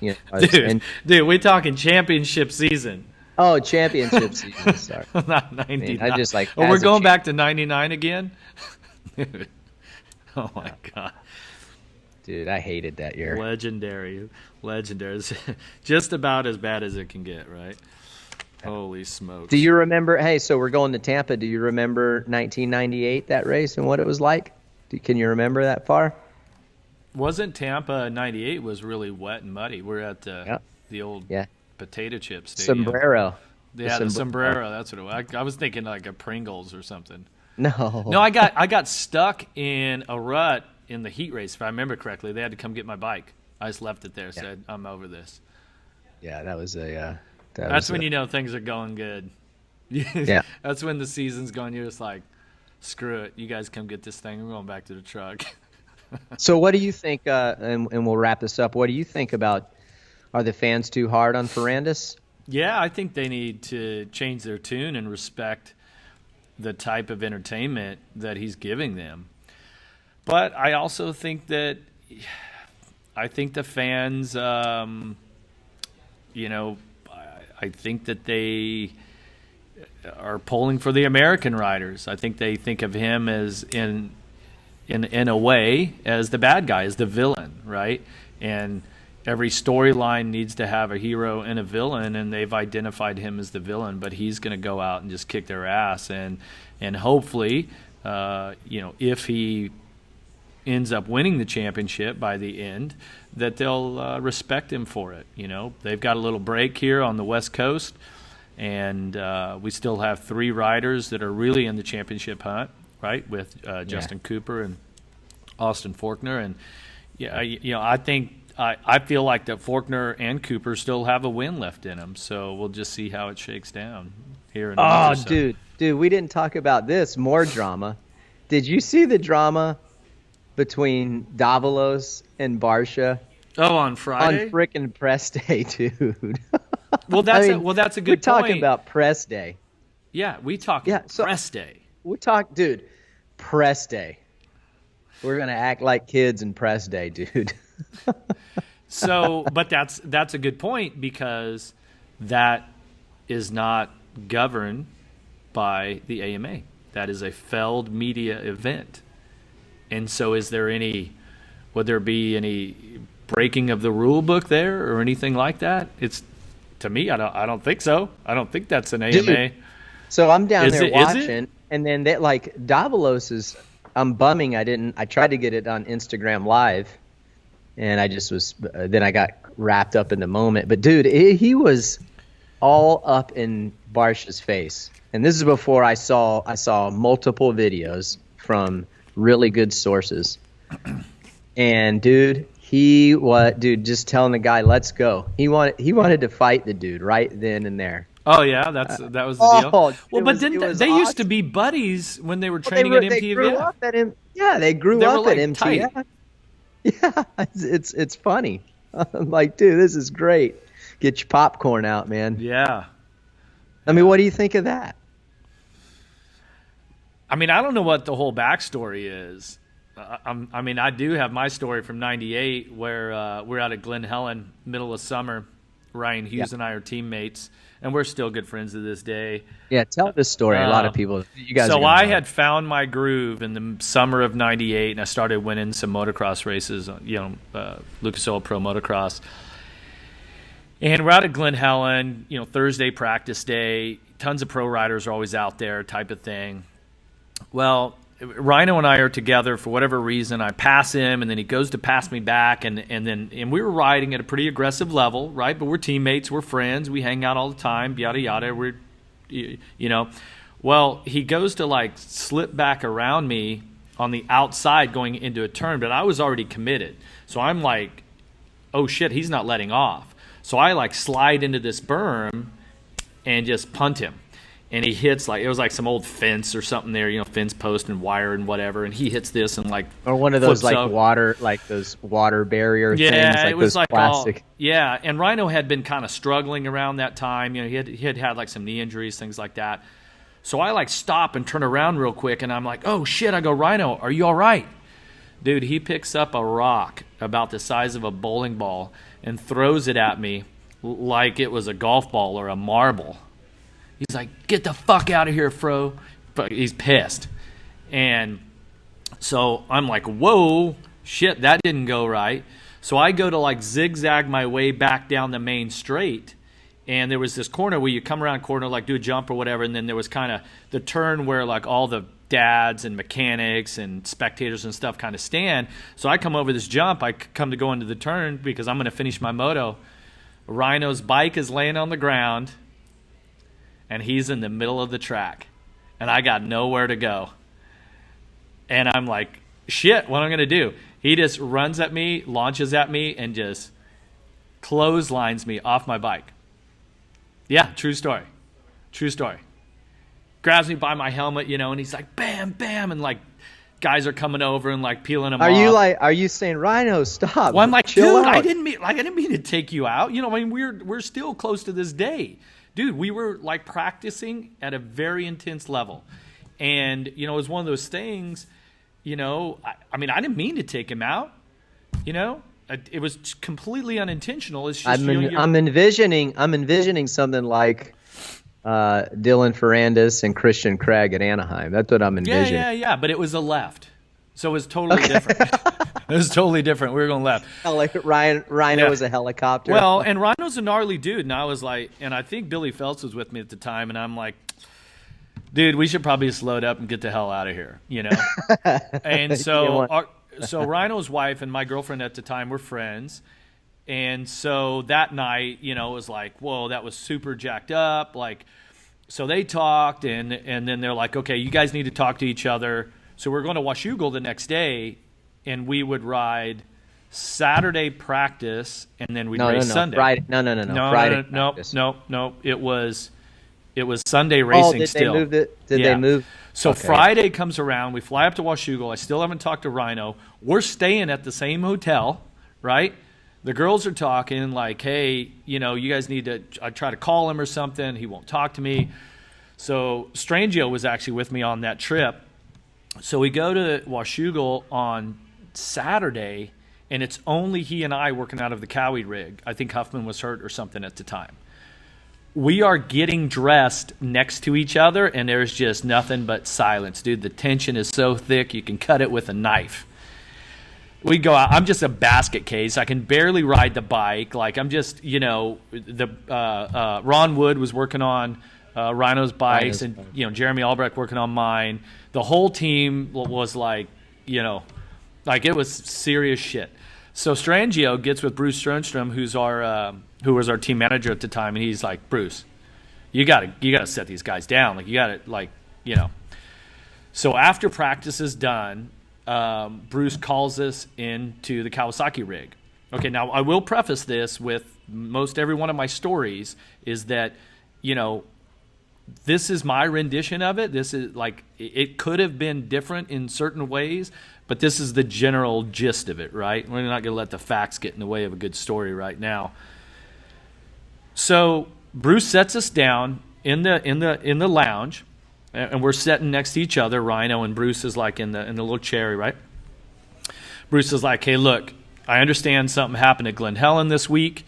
Dude, we're talking championship season. Oh, championship season. Sorry. Not 99. I just like. Oh, we're going back to 99 again? Dude. Oh, my God. Dude, I hated that year. Legendary. It's just about as bad as it can get, right? Holy smokes. Do you remember? Hey, so we're going to Tampa. Do you remember 1998, that race, and what it was like? Can you remember that far? Wasn't Tampa 98 was really wet and muddy? We're at the old potato chip stadium. Sombrero. Yeah, the sombrero. That's what it was. I was thinking like a Pringles or something. No, I got stuck in a rut in the heat race. If I remember correctly, they had to come get my bike. I just left it there. Said I'm over this. Yeah, that was a. That's when you know things are going good. Yeah. That's when the season's going. You're just like, screw it. You guys come get this thing. We're going back to the truck. So what do you think, and we'll wrap this up, what do you think about, are the fans too hard on Ferrandis? Yeah, I think they need to change their tune and respect the type of entertainment that he's giving them. But I also think that the fans, you know, I think that they are pulling for the American riders. I think they think of him as in a way as the bad guy, as the villain, right? And every storyline needs to have a hero and a villain, and they've identified him as the villain, but he's going to go out and just kick their ass. And hopefully, you know, if he ends up winning the championship by the end, that they'll respect him for it. You know, they've got a little break here on the West Coast, and we still have 3 riders that are really in the championship hunt, right, with Justin Cooper and Austin Forkner. And, yeah, you know, I feel like that Forkner and Cooper still have a win left in them, so we'll just see how it shakes down here in a month or so. Dude, we didn't talk about this. More drama. Did you see the drama between Davalos and Barcia? Oh, on Friday? On frickin' press day, dude. Well, that's a good point. We're talking about press day. Yeah, we talk press day. We talk, dude, press day. We're going to act like kids in press day, dude. So, but that's a good point, because that is not governed by the AMA. That is a Feld media event. And so would there be any breaking of the rule book there or anything like that? To me, I don't think so. I don't think that's an AMA. Dude, so I'm down there watching, and then that, like, Davalos is, I'm bumming I tried to get it on Instagram Live, and I just was, then I got wrapped up in the moment. But dude, he was all up in Barcia's face. And this is before I saw multiple videos from really good sources. And dude, just telling the guy, let's go. He wanted to fight the dude right then and there. Oh yeah, that was the deal. Well, but they awesome. Used to be buddies when they were training at MTV. They grew up at him. Yeah, they grew up at MTV. Tight. Yeah, it's funny. I'm like, dude, this is great. Get your popcorn out, man. Yeah. I mean, what do you think of that? I mean, I don't know what the whole backstory is. I mean, I do have my story from '98 where we're out at Glen Helen, middle of summer. Ryan Hughes and I are teammates, and we're still good friends to this day. Yeah, tell this story. A lot of people, you guys. So I had found my groove in the summer of '98, and I started winning some motocross races. Lucas Oil Pro Motocross. And we're out at Glen Helen, Thursday practice day. Tons of pro riders are always out there, type of thing. Well, Rhino and I are together for whatever reason. I pass him, and then he goes to pass me back, and we were riding at a pretty aggressive level, right? But we're teammates, we're friends, we hang out all the time, yada yada. Well, he goes to slip back around me on the outside going into a turn, but I was already committed. So I'm like, oh shit, he's not letting off. So I slide into this berm and just punt him. And he hits it was some old fence or something there, fence post and wire and whatever. And he hits this and or one of those those water barrier things. Yeah, it was those plastic. Yeah, and Rhino had been kind of struggling around that time. He had some knee injuries, things like that. So I stop and turn around real quick, and I'm like, oh shit! I go, Rhino, are you all right? Dude, he picks up a rock about the size of a bowling ball and throws it at me like it was a golf ball or a marble. He's like, get the fuck out of here, Fro. But he's pissed. And so I'm like, whoa, shit, that didn't go right. So I go to zigzag my way back down the main straight. And there was this corner where you come around corner, do a jump or whatever. And then there was kind of the turn where all the dads and mechanics and spectators and stuff kind of stand. So I come over this jump. I come to go into the turn because I'm going to finish my moto. Rhino's bike is laying on the ground. And he's in the middle of the track. And I got nowhere to go. And I'm like, shit, what am I going to do? He just runs at me, launches at me, and just clotheslines me off my bike. Yeah, true story. True story. Grabs me by my helmet, and he's like, bam, bam. And guys are coming over and peeling him off. Are you saying, Rhino, stop? Well, I'm like, chill dude, out. I didn't mean to take you out. We're still close to this day. Dude, we were practicing at a very intense level. And, it was one of those things, I mean, I didn't mean to take him out. It was completely unintentional. It's just I'm envisioning something like Dylan Ferrandis and Christian Craig at Anaheim. That's what I'm envisioning. Yeah. But it was a left, so it was totally different. It was totally different. We were going left. Like Rhino was a helicopter. Well, and Rhino's a gnarly dude, and I was like, and I think Billy Phelps was with me at the time, and I'm like, dude, we should probably just load up and get the hell out of here, And so, so Rhino's wife and my girlfriend at the time were friends, and so that night, it was like, whoa, that was super jacked up, like. So they talked, and then they're like, okay, you guys need to talk to each other. So we're going to Washougal the next day, and we would ride Saturday practice, and then we'd race Sunday. Friday. No. Friday. No. It was Sunday racing still. They move it? Did they move? So Friday comes around. We fly up to Washougal. I still haven't talked to Rhino. We're staying at the same hotel, right? The girls are talking like, hey, you guys need to – I try to call him or something. He won't talk to me. So Strangio was actually with me on that trip. So we go to Washougal on Saturday, and it's only he and I working out of the Cowie rig. I think Huffman was hurt or something at the time. We are getting dressed next to each other, and there's just nothing but silence. Dude, the tension is so thick you can cut it with a knife. We go out. I'm just a basket case. I can barely ride the bike. Like, I'm just, Ron Wood was working on Rhino's bikes, and Jeremy Albrecht working on mine. The whole team was like, like it was serious shit. So Strangio gets with Bruce Sternstrom, who was our team manager at the time, and he's like, Bruce, you gotta set these guys down. Like, you gotta, So after practice is done, Bruce calls us into the Kawasaki rig. Okay, now I will preface this with most every one of my stories is that, this is my rendition of it. This is like, it could have been different in certain ways, but this is the general gist of it, right? We're not going to let the facts get in the way of a good story right now. So Bruce sets us down in the lounge, and we're sitting next to each other. Rhino and Bruce is like in the little cherry, right? Bruce is like, hey, look, I understand something happened at Glen Helen this week.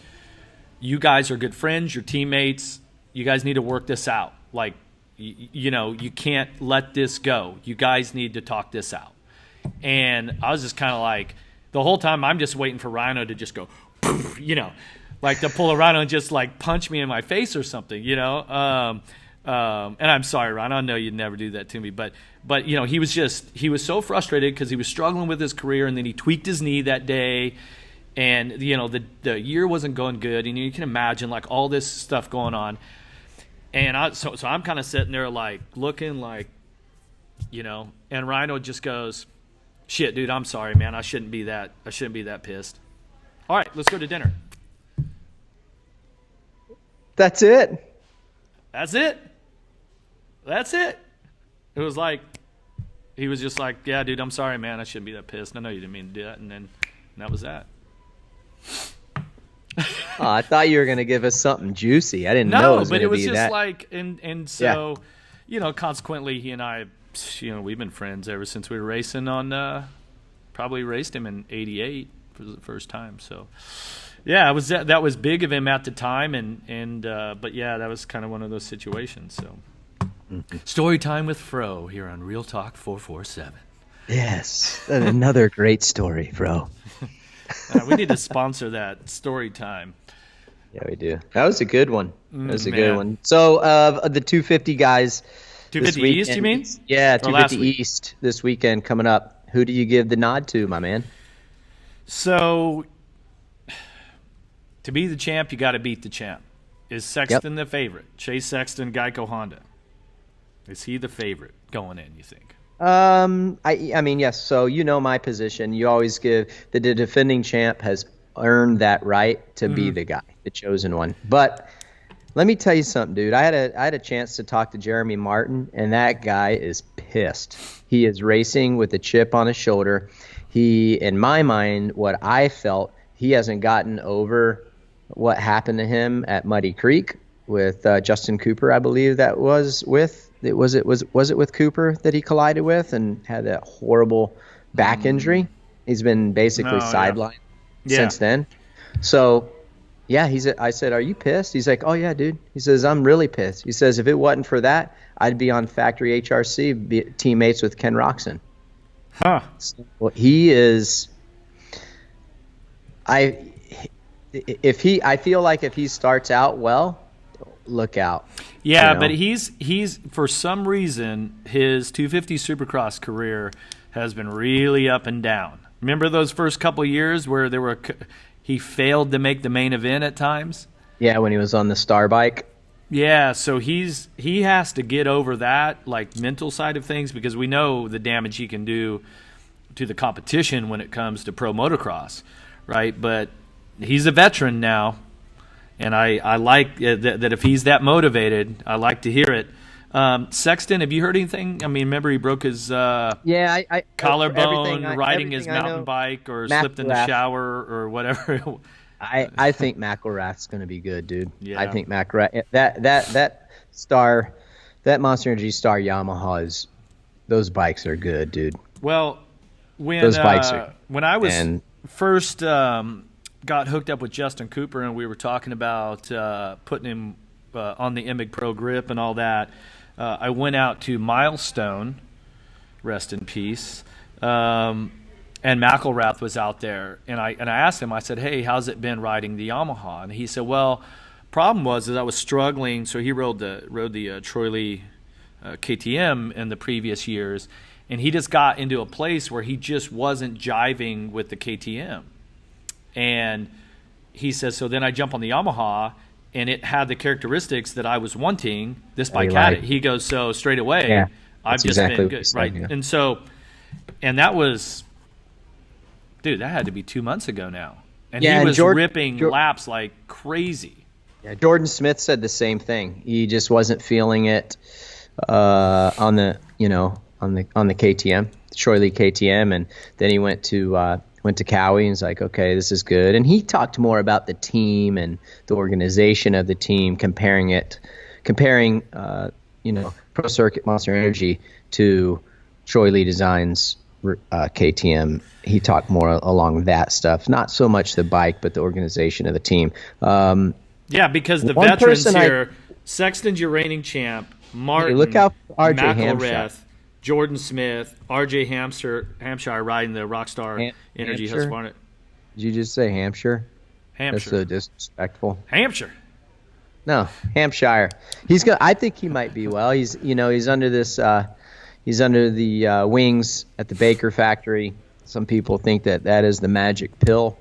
You guys are good friends, you're teammates. You guys need to work this out. Like, you can't let this go. You guys need to talk this out. And I was just kind of like, the whole time I'm just waiting for Rhino to just go, like to pull a Rhino and just like punch me in my face or something, And I'm sorry, Rhino, I know you'd never do that to me, but he was so frustrated because he was struggling with his career, and then he tweaked his knee that day, and the year wasn't going good, and you can imagine like all this stuff going on. And so I'm kind of sitting there like looking like, and Rhino just goes, shit, dude, I'm sorry, man. I shouldn't be that pissed. All right, let's go to dinner. That's it. It was like, he was just like, yeah, dude, I'm sorry, man. I shouldn't be that pissed. I know you didn't mean to do that. And that was that. Oh, I thought you were going to give us something juicy. I didn't know it was going to be that. No, but it was just like, and so, consequently, he and I, we've been friends ever since we were racing on, probably raced him in '88 for the first time. So, yeah, that was big of him at the time, but yeah, that was kind of one of those situations. So, Story time with Fro here on Real Talk 447. Yes, another great story, Fro. We need to sponsor that story time. Yeah, we do. That was a good one. Good one. So, the 250 guys. 250 East, you mean? Yeah, 250 East this weekend coming up. Who do you give the nod to, my man? So, to be the champ, you got to beat the champ. Is Sexton the favorite? Chase Sexton, Geico Honda. Is he the favorite going in, you think? I mean, yes. So my position. You always give the defending champ has earned that right to be the guy, the chosen one. But let me tell you something, dude. I had a chance to talk to Jeremy Martin, and that guy is pissed. He is racing with a chip on his shoulder. He, in my mind, what I felt, he hasn't gotten over what happened to him at Muddy Creek. with Justin Cooper, I believe that was with it. Was it with Cooper that he collided with and had that horrible back injury? He's been basically sidelined since then. So, yeah, I said, "Are you pissed?" He's like, "Oh yeah, dude." He says, "I'm really pissed." He says, "If it wasn't for that, I'd be on Factory HRC, teammates with Ken Roxon." Huh. So, well, he is. I feel like if he starts out well, look out. Yeah, but he's for some reason his 250 Supercross career has been really up and down. Remember those first couple years where he failed to make the main event at times? Yeah, when he was on the Star Bike. Yeah, so he has to get over that mental side of things, because we know the damage he can do to the competition when it comes to pro motocross, right? But he's a veteran now, and I like that if he's that motivated, I like to hear it. Sexton, have you heard anything? I mean, remember he broke his collarbone riding his mountain bike, or slipped in the shower or whatever. I think McElrath's going to be good, dude. Yeah. I think McElrath, that Monster Energy Star Yamaha those bikes are good, dude. Well, when I was first got hooked up with Justin Cooper and we were talking about putting him on the Emig Pro grip and all that, I went out to Milestone, rest in peace, and McElrath was out there, and I asked him, I said, "Hey, how's it been riding the Yamaha?" And he said, "Well, problem was I was struggling." So he rode the Troy Lee KTM in the previous years, and he just got into a place where he just wasn't jiving with the KTM. And he says, so then I jump on the Yamaha, and it had the characteristics that I was wanting. This bike had it. He goes, so straight away, I've just been good, right? Yeah. And that was, dude, that had to be 2 months ago now. And he was ripping laps like crazy. Yeah, Jordan Smith said the same thing. He just wasn't feeling it on the KTM, Troy Lee KTM, and then he went to Cowie and was like, okay, this is good. And he talked more about the team and the organization of the team, comparing Pro Circuit Monster Energy to Troy Lee Designs KTM. He talked more along that stuff, not so much the bike, but the organization of the team. Because the veterans here, Sexton's your reigning champ, Martin, look out for RJ McElrath, Jordan Smith, RJ Hampshire riding the Rockstar Energy Husqvarna. Did you just say Hampshire? Hampshire. That's so disrespectful. Hampshire. No, Hampshire. I think he might be well. He's under this. He's under the wings at the Baker factory. Some people think that is the magic pill.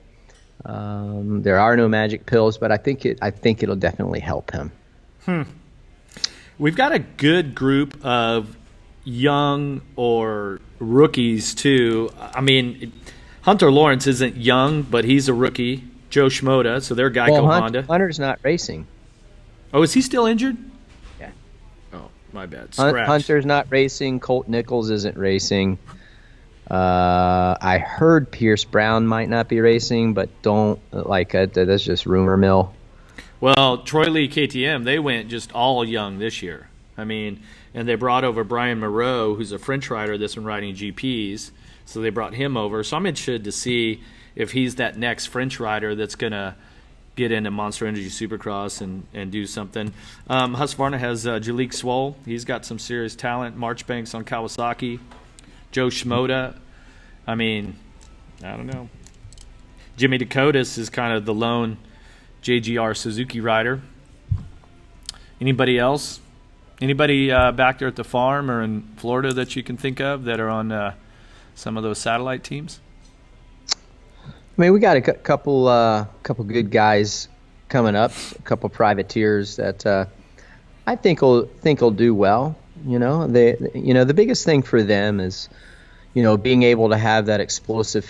There are no magic pills, but I think it'll definitely help him. We've got a good group of young or rookies too. I mean, Hunter Lawrence isn't young, but he's a rookie. Joe Schmoda, so they're Geico Honda. Hunter's not racing. Oh, is he still injured? Yeah. Oh, my bad. Scratch. Hunter's not racing. Colt Nichols isn't racing. I heard Pierce Brown might not be racing, but that's just rumor mill. Well, Troy Lee KTM, they went just all young this year. I mean, and they brought over Brian Moreau, who's a French rider that's been riding GPs, so they brought him over. So I'm interested to see if he's that next French rider that's going to get into Monster Energy Supercross and do something. Husqvarna has Jalik Swoll. He's got some serious talent. Marchbanks on Kawasaki. Joe Schmoda. I mean, I don't know. Jimmy Dakotas is kind of the lone JGR Suzuki rider. Anybody else? Anybody back there at the farm or in Florida that you can think of that are on some of those satellite teams? I mean, we got a couple good guys coming up, a couple privateers that I think will do well. The biggest thing for them is, being able to have that explosive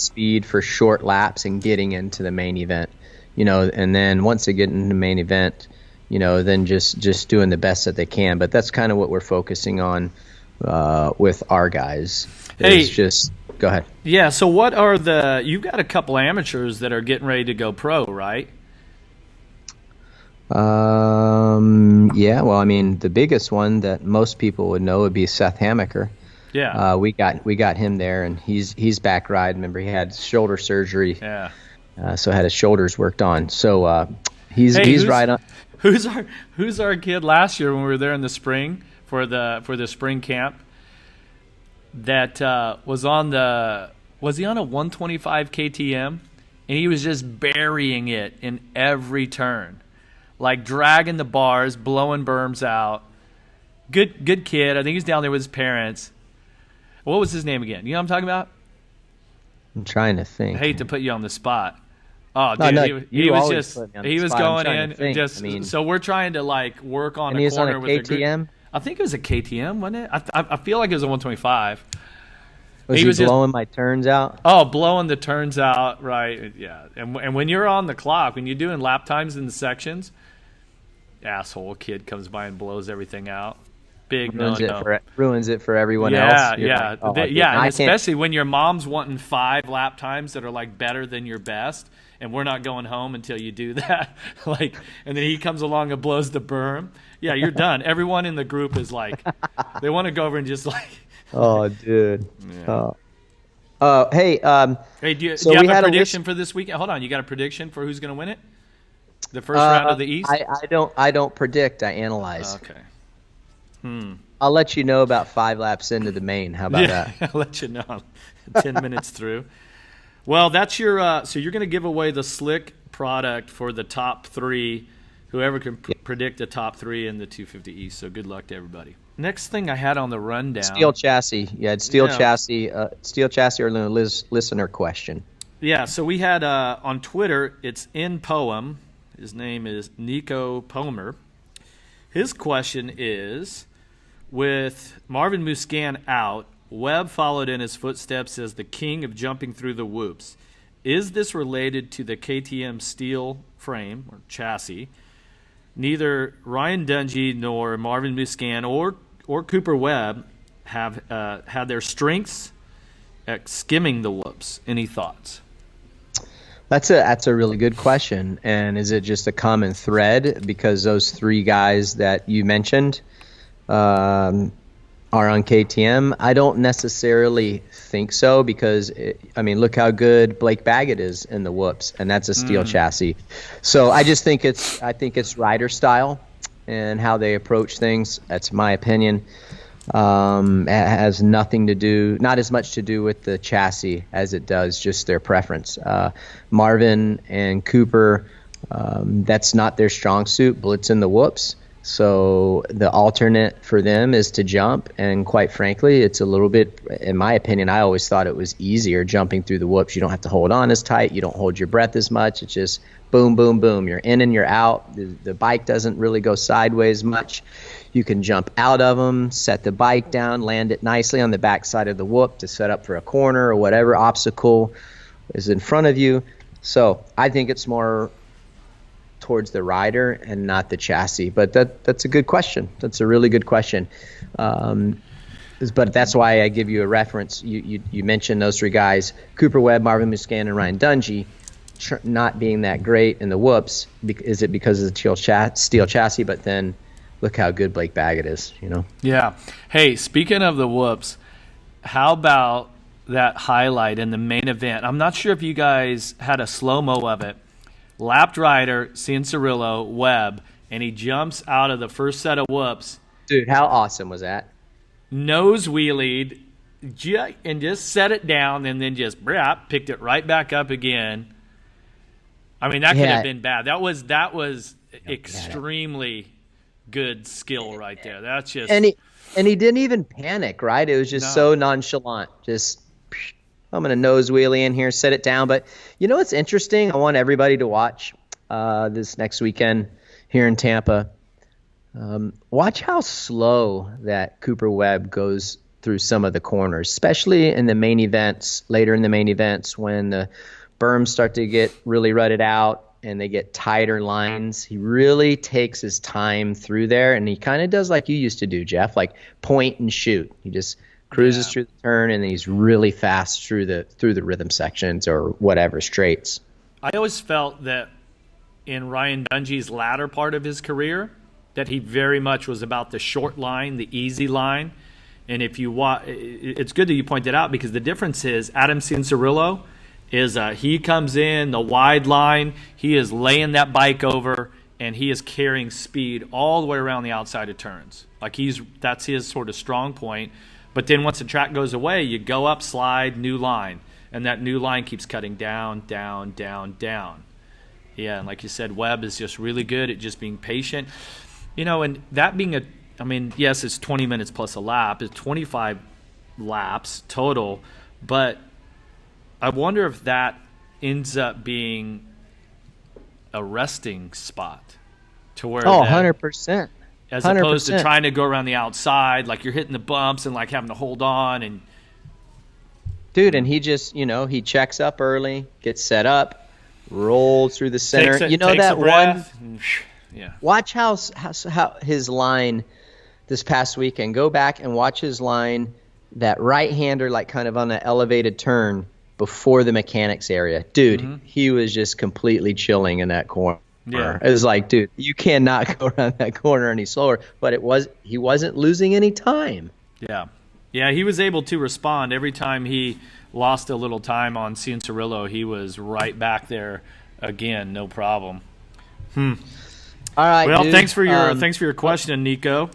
speed for short laps and getting into the main event. And then once they get into the main event, then just doing the best that they can. But that's kind of what we're focusing on with our guys. Go ahead. Yeah, so what are you've got a couple amateurs that are getting ready to go pro, right? Yeah, well, I mean, the biggest one that most people would know would be Seth Hamaker. Yeah. We got him there, and he's back riding. Remember, he had shoulder surgery. Yeah. So had his shoulders worked on. So he's right on. Who's our kid last year when we were there in the spring for the spring camp? That was he on a 125 KTM, and he was just burying it in every turn, like dragging the bars, blowing berms out. Good kid. I think he's down there with his parents. What was his name again? You know what I'm talking about? I'm trying to think. I hate to put you on the spot. Oh, dude, he was going in just. So we're trying to like work on a corner with a KTM. I think it was a KTM, wasn't it? I feel like it was a 125. Was he blowing my turns out? Oh, blowing the turns out, right? Yeah. And when you're on the clock, when you're doing lap times in the sections, asshole kid comes by and blows everything out. Big ruins it for everyone else. Yeah, like, and especially when your mom's wanting 5 lap times that are like better than your best, and we're not going home until you do that. And then he comes along and blows the berm. Yeah, you're done. Everyone in the group is like, they want to go over and just like. Oh, dude. Yeah. Hey. Hey, do you have a prediction for this weekend? Hold on, you got a prediction for who's going to win it? The first round of the East? I don't predict. I analyze. Okay. I'll let you know about 5 laps into the main. How about that? I'll let you know 10 minutes through. Well, that's your so you're going to give away the slick product for the top 3, whoever can predict the top 3 in the 250 East. So good luck to everybody. Next thing I had on the rundown. Steel chassis. Yeah, it's steel chassis. Steel chassis or listener question. Yeah, so we had on Twitter, it's in Poem. His name is Nico Pomer. His question is, with Marvin Musquin out, Webb followed in his footsteps as the king of jumping through the whoops. Is this related to the KTM steel frame or chassis? Neither Ryan Dungey nor Marvin Musquin or Cooper Webb have had their strengths at skimming the whoops. Any thoughts? That's a really good question. And is it just a common thread because those 3 guys that you mentioned are on KTM? I don't necessarily think so because, look how good Blake Baggett is in the whoops, and that's a steel chassis. So I just think it's rider style and how they approach things. That's my opinion. It has nothing to do, not as much to do with the chassis as it does just their preference. Marvin and Cooper, that's not their strong suit, blitz in the whoops. So the alternate for them is to jump, and quite frankly, it's a little bit, in my opinion, I always thought it was easier jumping through the whoops. You don't have to hold on as tight. You don't hold your breath as much. It's just boom, boom, boom. You're in and you're out. The bike doesn't really go sideways much. You can jump out of them, set the bike down, land it nicely on the back side of the whoop to set up for a corner or whatever obstacle is in front of you. So I think it's more towards the rider and not the chassis. But that's a good question. That's a really good question. But that's why I give you a reference. You mentioned those 3 guys, Cooper Webb, Marvin Musquin, and Ryan Dungey, not being that great in the whoops. Is it because of the steel chassis? But then look how good Blake Baggett is, you know? Yeah. Hey, speaking of the whoops, how about that highlight in the main event? I'm not sure if you guys had a slow-mo of it. Lapped rider, Cianciarulo, Webb, and he jumps out of the first set of whoops. Dude, how awesome was that? Nose wheelied and just set it down and then just picked it right back up again. I mean, that could have been bad. That was extremely good skill right there. That's just and he didn't even panic, right? It was just so nonchalant. Just I'm gonna nose wheelie in here, set it down. But you know what's interesting? I want everybody to watch this next weekend here in Tampa. Watch how slow that Cooper Webb goes through some of the corners, especially in the main events, later in the main events when the berms start to get really rutted out and they get tighter lines. He really takes his time through there, and he kind of does like you used to do, Jeff, like point and shoot. He just cruises through the turn, and he's really fast through the rhythm sections or whatever straights. I always felt that in Ryan Dungey's latter part of his career, that he very much was about the short line, the easy line. And if you it's good that you point that out, because the difference is Adam Cianciarulo is he comes in the wide line, he is laying that bike over, and he is carrying speed all the way around the outside of turns. Like that's his sort of strong point. But then once the track goes away, you go up, slide, new line, and that new line keeps cutting down, down, down, down. Yeah, and like you said, Webb is just really good at just being patient. And that being yes, it's 20 minutes plus a lap. It's 25 laps total. But I wonder if that ends up being a resting spot to where 100%. As opposed to trying to go around the outside, like you're hitting the bumps and like having to hold on. And dude, and he just, he checks up early, gets set up, rolls through the center. Takes that one. Yeah. Watch how his line this past weekend. Go back and watch his line, that right-hander, like kind of on an elevated turn before the mechanics area. Dude, he was just completely chilling in that corner. Yeah. It was like, dude, you cannot go around that corner any slower. But he wasn't losing any time. Yeah. Yeah, he was able to respond. Every time he lost a little time on Cianciarulo, he was right back there again, no problem. All right. Well, dude. thanks for your question, Nico.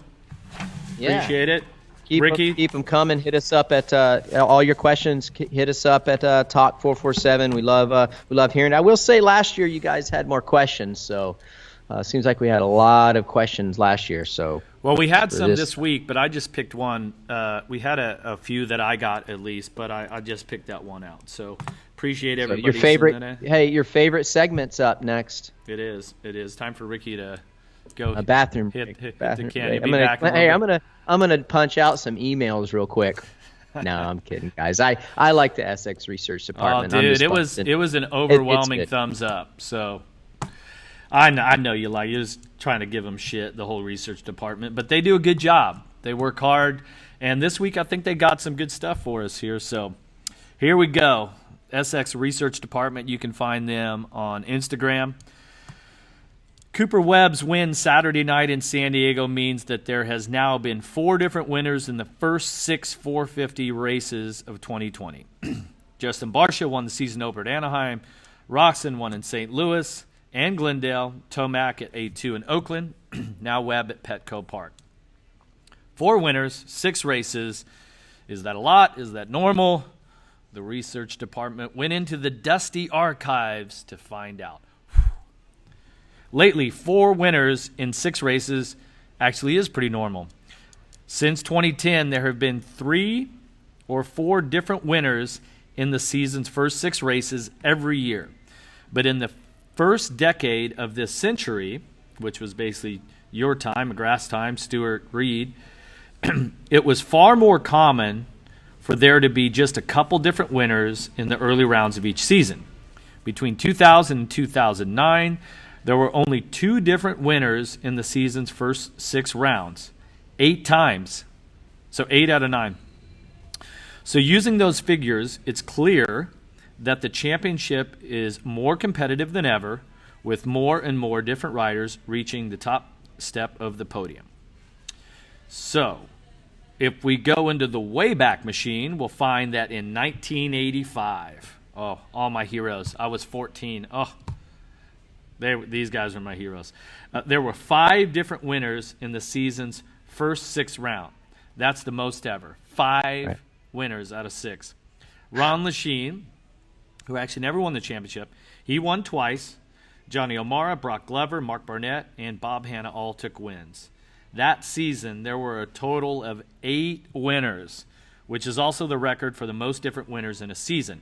Yeah. Appreciate it. Ricky, keep them coming. Hit us up at all your questions. Hit us up at Talk 447. We love hearing. I will say, last year you guys had more questions, so seems like we had a lot of questions last year. So well, we had some this week, but I just picked one. We had a few that I got at least, but I just picked that one out. So appreciate everybody. Your favorite segment's up next. It is time for Ricky to go. A bathroom. Hit the can. I'm gonna punch out some emails real quick. No, I'm kidding, guys. I like the SX research department. Oh, dude, it was an overwhelming thumbs up. So I know you like. You're just trying to give them shit, the whole research department, but they do a good job. They work hard, and this week I think they got some good stuff for us here. So here we go. SX Research Department. You can find them on Instagram. Cooper Webb's win Saturday night in San Diego means that there has now been 4 different winners in the first 6 450 races of 2020. Justin Barcia won the season opener at Anaheim. Roxon won in St. Louis and Glendale. Tomac at A2 in Oakland. Now Webb at Petco Park. 4 winners, 6 races. Is that a lot? Is that normal? The research department went into the dusty archives to find out. Lately, 4 winners in 6 races actually is pretty normal. Since 2010, there have been 3 or 4 different winners in the season's first 6 races every year. But in the first decade of this century, which was basically your time, McGrath's time, Stewart, Reed, it was far more common for there to be just a couple different winners in the early rounds of each season. Between 2000 and 2009, there were only 2 different winners in the season's first 6 rounds, 8 times. So 8 out of 9. So using those figures, it's clear that the championship is more competitive than ever, with more and more different riders reaching the top step of the podium. So if we go into the Wayback Machine, we'll find that in 1985, all my heroes. I was 14. These guys are my heroes. There were 5 different winners in the season's first 6 round. That's the most ever. 5 winners out of 6. Ron Lachine, who actually never won the championship, he won twice. Johnny O'Mara, Brock Glover, Mark Barnett, and Bob Hanna all took wins. That season, there were a total of 8 winners, which is also the record for the most different winners in a season.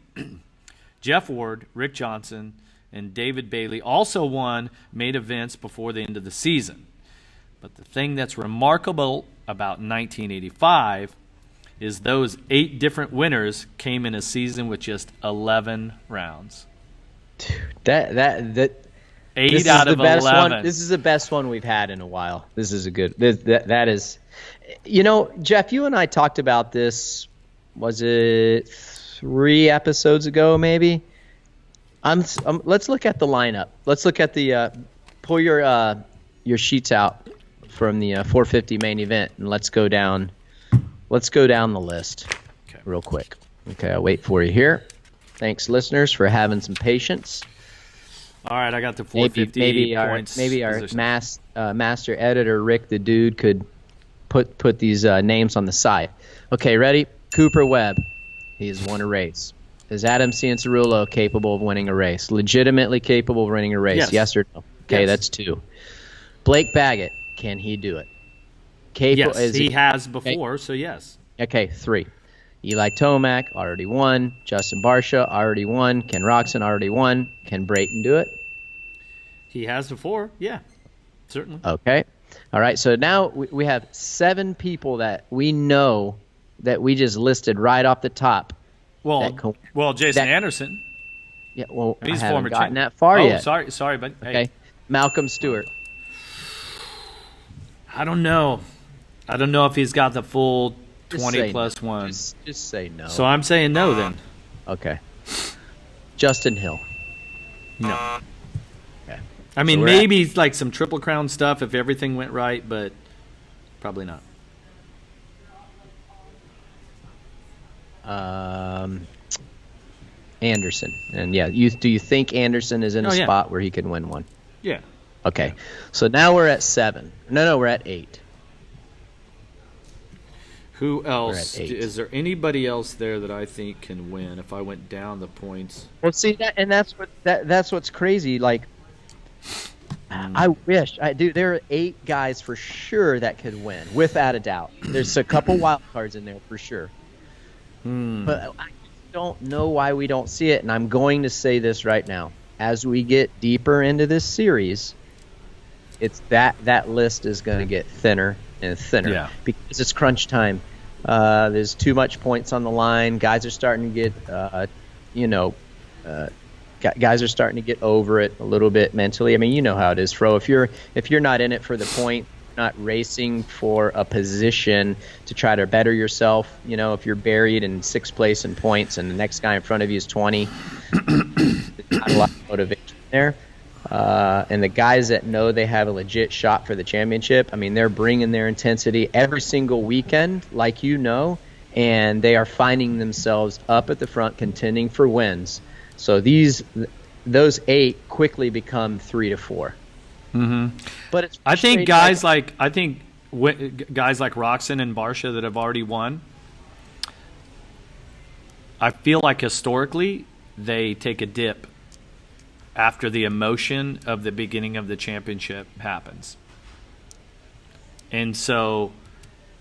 Jeff Ward, Rick Johnson, and David Bailey also won main events before the end of the season. But the thing that's remarkable about 1985 is those 8 different winners came in a season with just 11 rounds. Dude, 8 out of 11. This is the best one we've had in a while. This is a good. That is, Jeff, you and I talked about this. Was it 3 episodes ago, maybe? Let's look at the lineup. Let's look at the pull your sheets out from the 450 main event, and let's go down the list real quick. Okay, I'll wait for you here. Thanks, listeners, for having some patience. All right, I got the 450 points. Maybe our master editor Rick the Dude could put these names on the side. Okay, ready? Cooper Webb. He has won a race. Is Adam Cianciarulo capable of winning a race? Legitimately capable of winning a race? Yes or no? Okay, that's 2. Blake Baggett. Can he do it? Yes, he has before, so yes. Okay, 3. Eli Tomac already won. Justin Barcia already won. Ken Roczen already won. Can Brayton do it? He has before, yeah, certainly. Okay. All right, so now we have 7 people that we know that we just listed right off the top. Well, Jason Anderson. Yeah, well, he's I haven't former gotten that far yet. Sorry, but hey. Okay. Malcolm Stewart. I don't know if he's got the full 20 plus 1. Just say no. So I'm saying no then. Okay. Justin Hill. No. Okay. I mean, maybe like some Triple Crown stuff if everything went right, but probably not. Anderson. And yeah, do you think Anderson is in a spot where he can win one? Yeah. Okay. So now we're at 7. No, we're at 8. Who else? Is there anybody else there that I think can win if I went down the points? Well, see that's what's crazy. Like, I wish there are 8 guys for sure that could win, without a doubt. There's a couple wild cards in there for sure. But I don't know why we don't see it, and I'm going to say this right now. As we get deeper into this series, it's that list is going to get thinner and thinner because it's crunch time. There's too much points on the line. Guys are starting to get, guys are starting to get over it a little bit mentally. I mean, you know how it is, Fro. If you're not in it for the point, not racing for a position to try to better yourself, if you're buried in 6th place in points and the next guy in front of you is 20, there's not a lot of motivation there. And the guys that know they have a legit shot for the championship, I mean, they're bringing their intensity every single weekend, like and they are finding themselves up at the front contending for wins. So those 8 quickly become 3 to 4. Mm-hmm. But I think guys like Roczen and Barcia that have already won, I feel like historically they take a dip after the emotion of the beginning of the championship happens. And so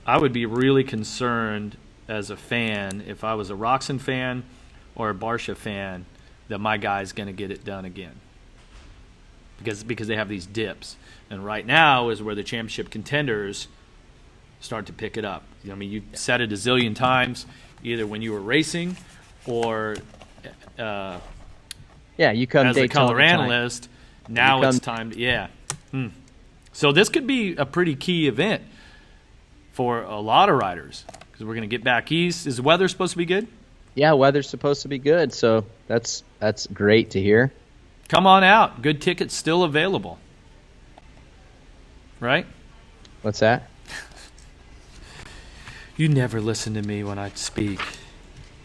I would be really concerned as a fan, if I was a Roczen fan or a Barcia fan, that my guy's going to get it done again. Because they have these dips. And right now is where the championship contenders start to pick it up. I mean, you said it a zillion times, either when you were racing or you come as a color analyst. Now it's time to So this could be a pretty key event for a lot of riders because we're going to get back east. Is the weather supposed to be good? Yeah, weather's supposed to be good, so that's great to hear. Come on out. Good tickets still available. Right? What's that? You never listen to me when I speak.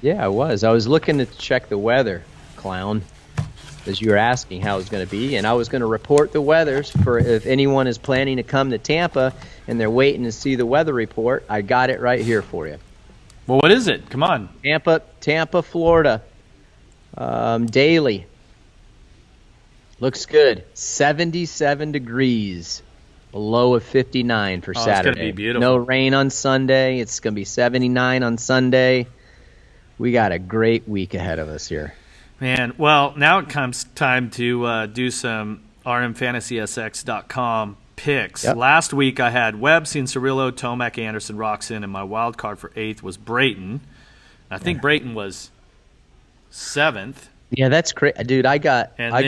Yeah, I was looking to check the weather, clown, as you were asking how it was going to be, and I was going to report the weathers for if anyone is planning to come to Tampa and they're waiting to see the weather report. I got it right here for you. Well, what is it? Come on. Tampa, Florida. Daily. Looks good. 77 degrees. A low of 59 for Saturday. It's going to be beautiful. No rain on Sunday. It's going to be 79 on Sunday. We got a great week ahead of us here. Man, well, now it comes time to do some RMfantasySX.com picks. Yep. Last week I had Webb, Cianciarulo, Tomac, Anderson, Roczen, and my wild card for 8th was Brayton. I think Brayton was 7th. Yeah, that's crazy, dude. I got it all. I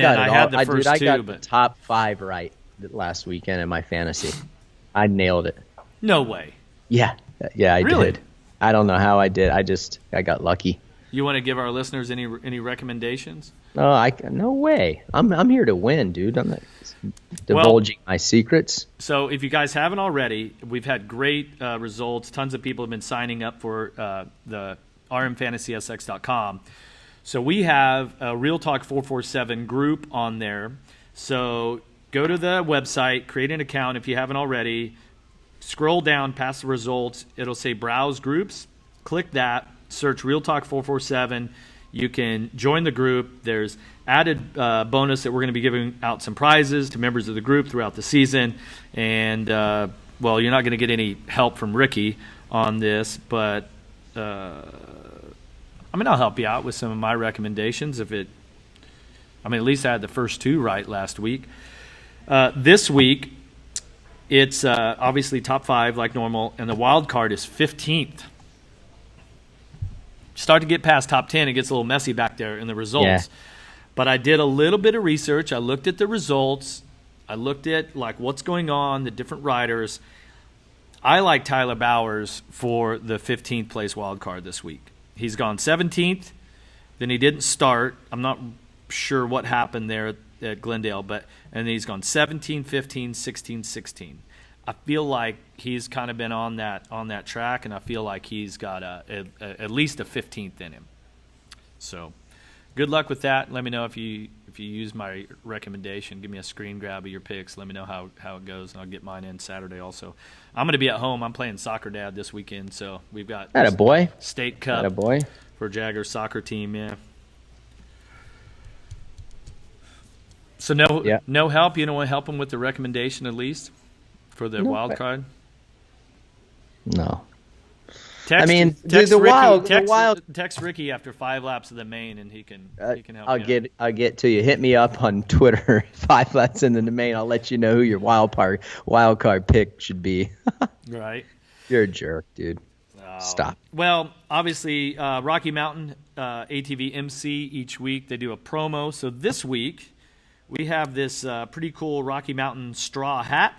got the top 5 right last weekend in my fantasy. I nailed it. No way. Yeah, I did. I don't know how I did. I got lucky. You want to give our listeners any recommendations? Oh, no way. I'm here to win, dude. I'm not divulging my secrets. So if you guys haven't already, we've had great results. Tons of people have been signing up for the RMfantasySX.com. So we have a Real Talk 447 group on there. So go to the website, create an account if you haven't already. Scroll down past the results. It'll say Browse Groups. Click that. Search Real Talk 447. You can join the group. There's added bonus that we're going to be giving out some prizes to members of the group throughout the season. And, well, you're not going to get any help from Ricky on this, but I'll help you out with some of my recommendations. At least I had the first two right last week. This week, it's obviously top 5 like normal, and the wild card is 15th. Start to get past top 10, it gets a little messy back there in the results. Yeah. But I did a little bit of research. I looked at the results. I looked at like what's going on, the different riders. I like Tyler Bowers for the 15th place wild card this week. He's gone 17th. Then he didn't start. I'm not sure what happened there at Glendale, and then he's gone 17, 15, 16, 16. I feel like he's kind of been on that track, and I feel like he's got at least a 15th in him. So good luck with that. Let me know if you use my recommendation. Give me a screen grab of your picks. Let me know how it goes, and I'll get mine in Saturday also. I'm going to be at home. I'm playing soccer dad this weekend, so we've got Attaboy. State Cup Attaboy. for Jaggers soccer team, yeah. So no help? You don't want to help him with the recommendation at least for the wild card? No. Text Ricky after 5 laps of the main, and he can help you. I'll get to you. Hit me up on Twitter. 5 laps into the main. I'll let you know who your wild card pick should be. Right. You're a jerk, dude. Stop. Well, obviously, Rocky Mountain ATV MC each week they do a promo. So this week we have this pretty cool Rocky Mountain straw hat.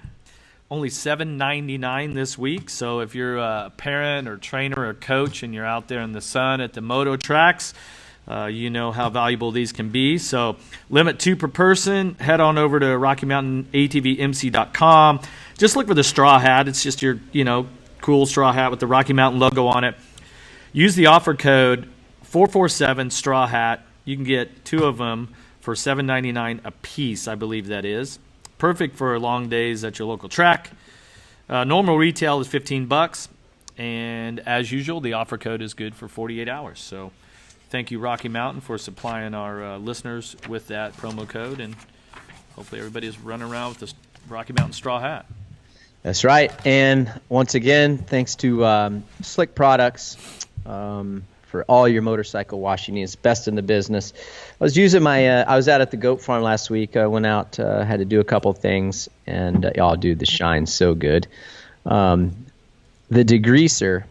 Only $7.99 this week. So if you're a parent or trainer or coach and you're out there in the sun at the moto tracks, you know how valuable these can be. So limit 2 per person. Head on over to RockyMountainATVMC.com. Just look for the straw hat. It's just your cool straw hat with the Rocky Mountain logo on it. Use the offer code 447 straw hat. You can get 2 of them for $7.99 a piece, I believe that is. Perfect for long days at your local track. Normal retail is $15, and as usual, the offer code is good for 48 hours. So thank you, Rocky Mountain, for supplying our listeners with that promo code, and hopefully everybody's running around with this Rocky Mountain straw hat. That's right. And once again, thanks to Slick Products for all your motorcycle washing needs. Best in the business. I was using I was out at the goat farm last week. I went out, had to do a couple things, and dude, the shine's so good. The degreaser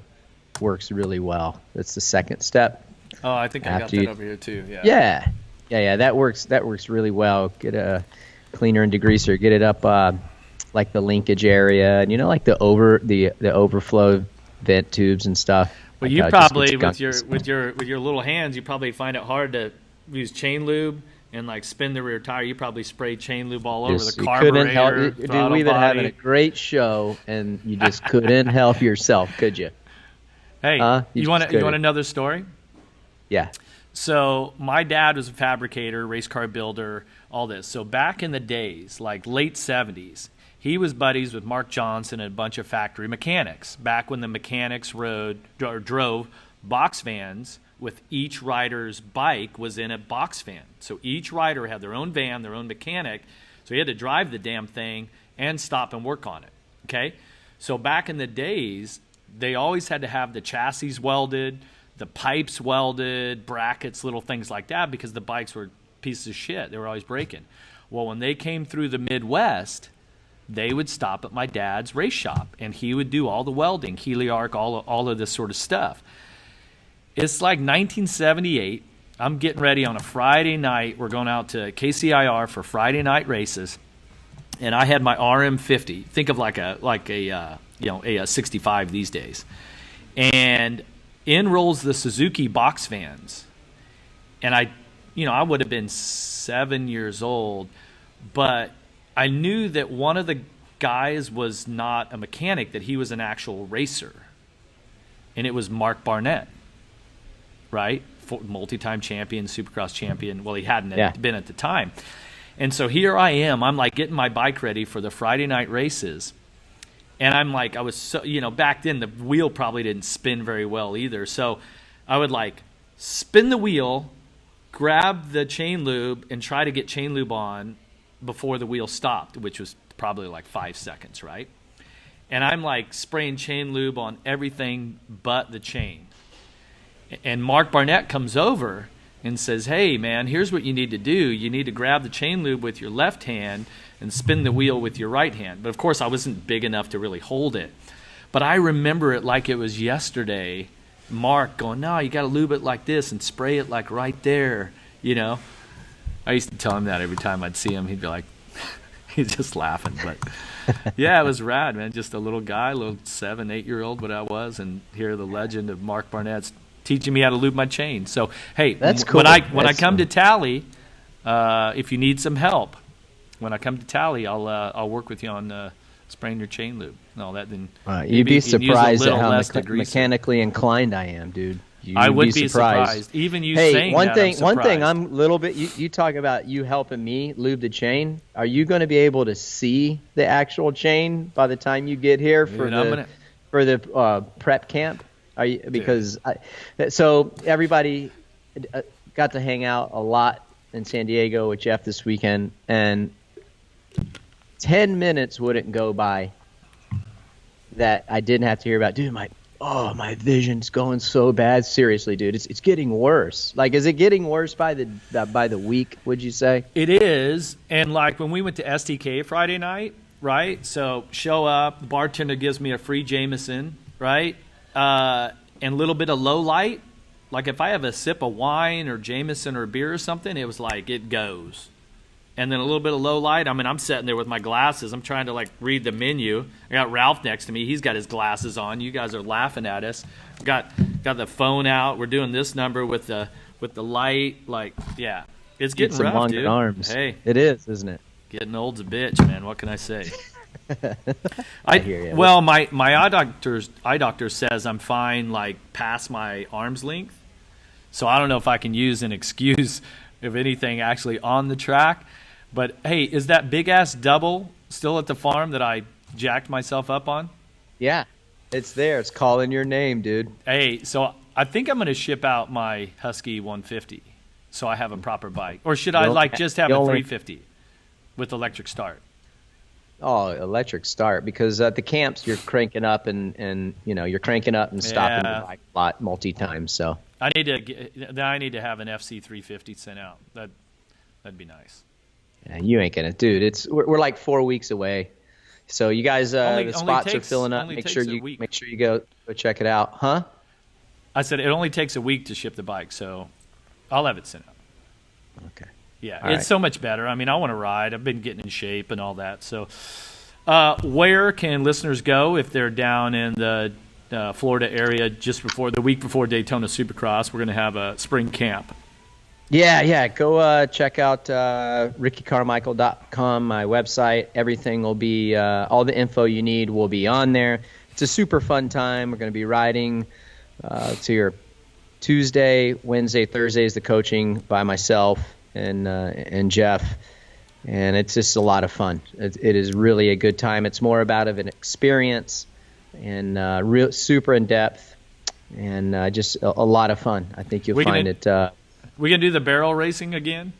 works really well. That's the second step. Oh, I think I got that over here too. Yeah. Yeah. That works really well. Get a cleaner and degreaser. Get it up like the linkage area, and like the overflow vent tubes and stuff. Well, you probably with your little hands, you probably find it hard to use chain lube and like spin the rear tire. You probably spray chain lube all over the carburetor. Dude, we've been having a great show, and you just couldn't help yourself, could you? Hey, you want another story? Yeah. So my dad was a fabricator, race car builder, all this. So back in the days, like late 70s, he was buddies with Mark Johnson and a bunch of factory mechanics. Back when the mechanics drove box vans with each rider's bike was in a box van. So each rider had their own van, their own mechanic. So he had to drive the damn thing and stop and work on it. Okay? So back in the days, they always had to have the chassis welded, the pipes welded, brackets, little things like that, because the bikes were pieces of shit. They were always breaking. Well, when they came through the Midwest, they would stop at my dad's race shop, and he would do all the welding, Heliarc, all of this sort of stuff. It's like 1978. I'm getting ready on a Friday night. We're going out to KCIR for Friday night races, and I had my RM50. Think of like a 65 these days, and in rolls the Suzuki box vans, and I I would have been 7 years old, but I knew that one of the guys was not a mechanic, that he was an actual racer. And it was Mark Barnett, right? Multi-time champion, Supercross champion. Well, he hadn't been at the time. And so here I am. I'm like getting my bike ready for the Friday night races. And I'm like, I was so, back then the wheel probably didn't spin very well either. So I would like spin the wheel, grab the chain lube, and try to get chain lube on before the wheel stopped, which was probably like 5 seconds, right? And I'm like spraying chain lube on everything but the chain. And Mark Barnett comes over and says, hey, man, here's what you need to do. You need to grab the chain lube with your left hand and spin the wheel with your right hand. But, of course, I wasn't big enough to really hold it. But I remember it like it was yesterday, Mark going, no, you got to lube it like this and spray it like right there, I used to tell him that every time I'd see him. He'd be like, he's just laughing. But, yeah, it was rad, man. Just a little guy, little 7, 8-year-old, what I was, and hear the legend of Mark Barnett's teaching me how to lube my chain. So, hey, that's cool. When I come to Tally, if you need some help, when I come to Tally, I'll work with you on spraying your chain lube. No, that then you'd be surprised at how mechanically inclined I am, dude. I would be surprised. Even you saying one that, thing, one thing, I'm a little bit. You talk about you helping me lube the chain. Are you going to be able to see the actual chain by the time you get here for the prep camp? Are you, because so everybody got to hang out a lot in San Diego with Jeff this weekend, and 10 minutes wouldn't go by that I didn't have to hear about, dude, my vision's going so bad. Seriously, dude, it's getting worse. Like, is it getting worse by the week, would you say? It is. And like when we went to STK Friday night, right? So show up, the bartender gives me a free Jameson, right? And a little bit of low light. Like if I have a sip of wine or Jameson or beer or something, it was like it goes. And then a little bit of low light. I mean, I'm sitting there with my glasses. I'm trying to like read the menu. I got Ralph next to me. He's got his glasses on. You guys are laughing at us. Got the phone out. We're doing this number with the light. Like, yeah, it's getting rough, longer dude. Arms. Hey, it is, isn't it? Getting old's a bitch, man. What can I say? I hear you. Well, my eye doctor says I'm fine, like past my arm's length. So I don't know if I can use an excuse, if anything, actually on the track. But hey, is that big ass double still at the farm that I jacked myself up on? Yeah, it's there. It's calling your name, dude. Hey, so I think I'm going to ship out my Husky 150, so I have a proper bike, or should I just have a 350 with electric start? Oh, electric start, because at the camps you're cranking up and you're cranking up and stopping the bike a lot multi-times. So I need to have an FC 350 sent out. That'd be nice. Yeah, you ain't gonna, dude. We're like 4 weeks away, so you guys, the spots are filling up. Make sure you go check it out, huh? I said it only takes a week to ship the bike, so I'll have it sent out. Okay. Yeah, all it's right. So much better. I mean, I want to ride. I've been getting in shape and all that. So, where can listeners go if they're down in the Florida area the week before Daytona Supercross? We're going to have a spring camp. Yeah. Go check out rickycarmichael.com, my website. Everything will be, all the info you need will be on there. It's a super fun time. We're going to be riding to your Tuesday, Wednesday, Thursday is the coaching by myself and Jeff, and it's just a lot of fun. It is really a good time. It's more about an experience and real super in depth and just a lot of fun. I think you'll find it. We gonna do the barrel racing again?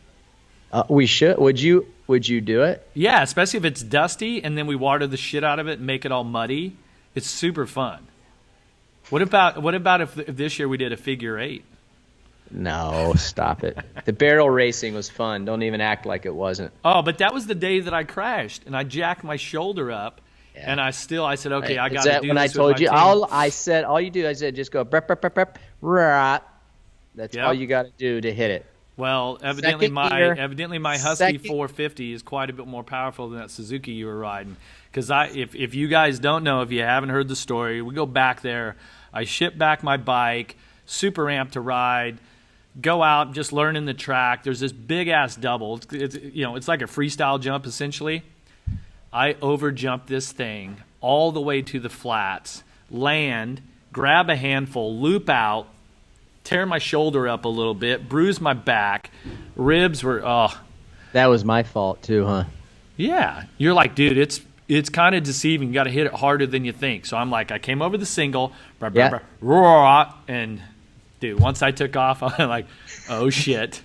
We should. Would you do it? Yeah, especially if it's dusty and then we water the shit out of it and make it all muddy. It's super fun. What about if this year we did a figure 8? No, stop it. The barrel racing was fun. Don't even act like it wasn't. Oh, but that was the day that I crashed and I jacked my shoulder up, and I said, okay, I got to do this. When I told you, I said just go brep, brep, brep, brep, rap. That's all you got to do to hit it. Well, evidently my Husky 450 is quite a bit more powerful than that Suzuki you were riding. Because if you guys don't know, if you haven't heard the story, we go back there. I shipped back my bike, super amped to ride. go out, just learning the track. There's this big-ass double. It's like a freestyle jump, essentially. I over-jump this thing all the way to the flats, land, grab a handful, loop out, tear my shoulder up a little bit, bruise my back. Ribs were, That was my fault too, huh? Yeah. You're like, dude, it's kind of deceiving. You got to hit it harder than you think. So I'm like, I came over the single, and dude, once I took off, I'm like, oh shit.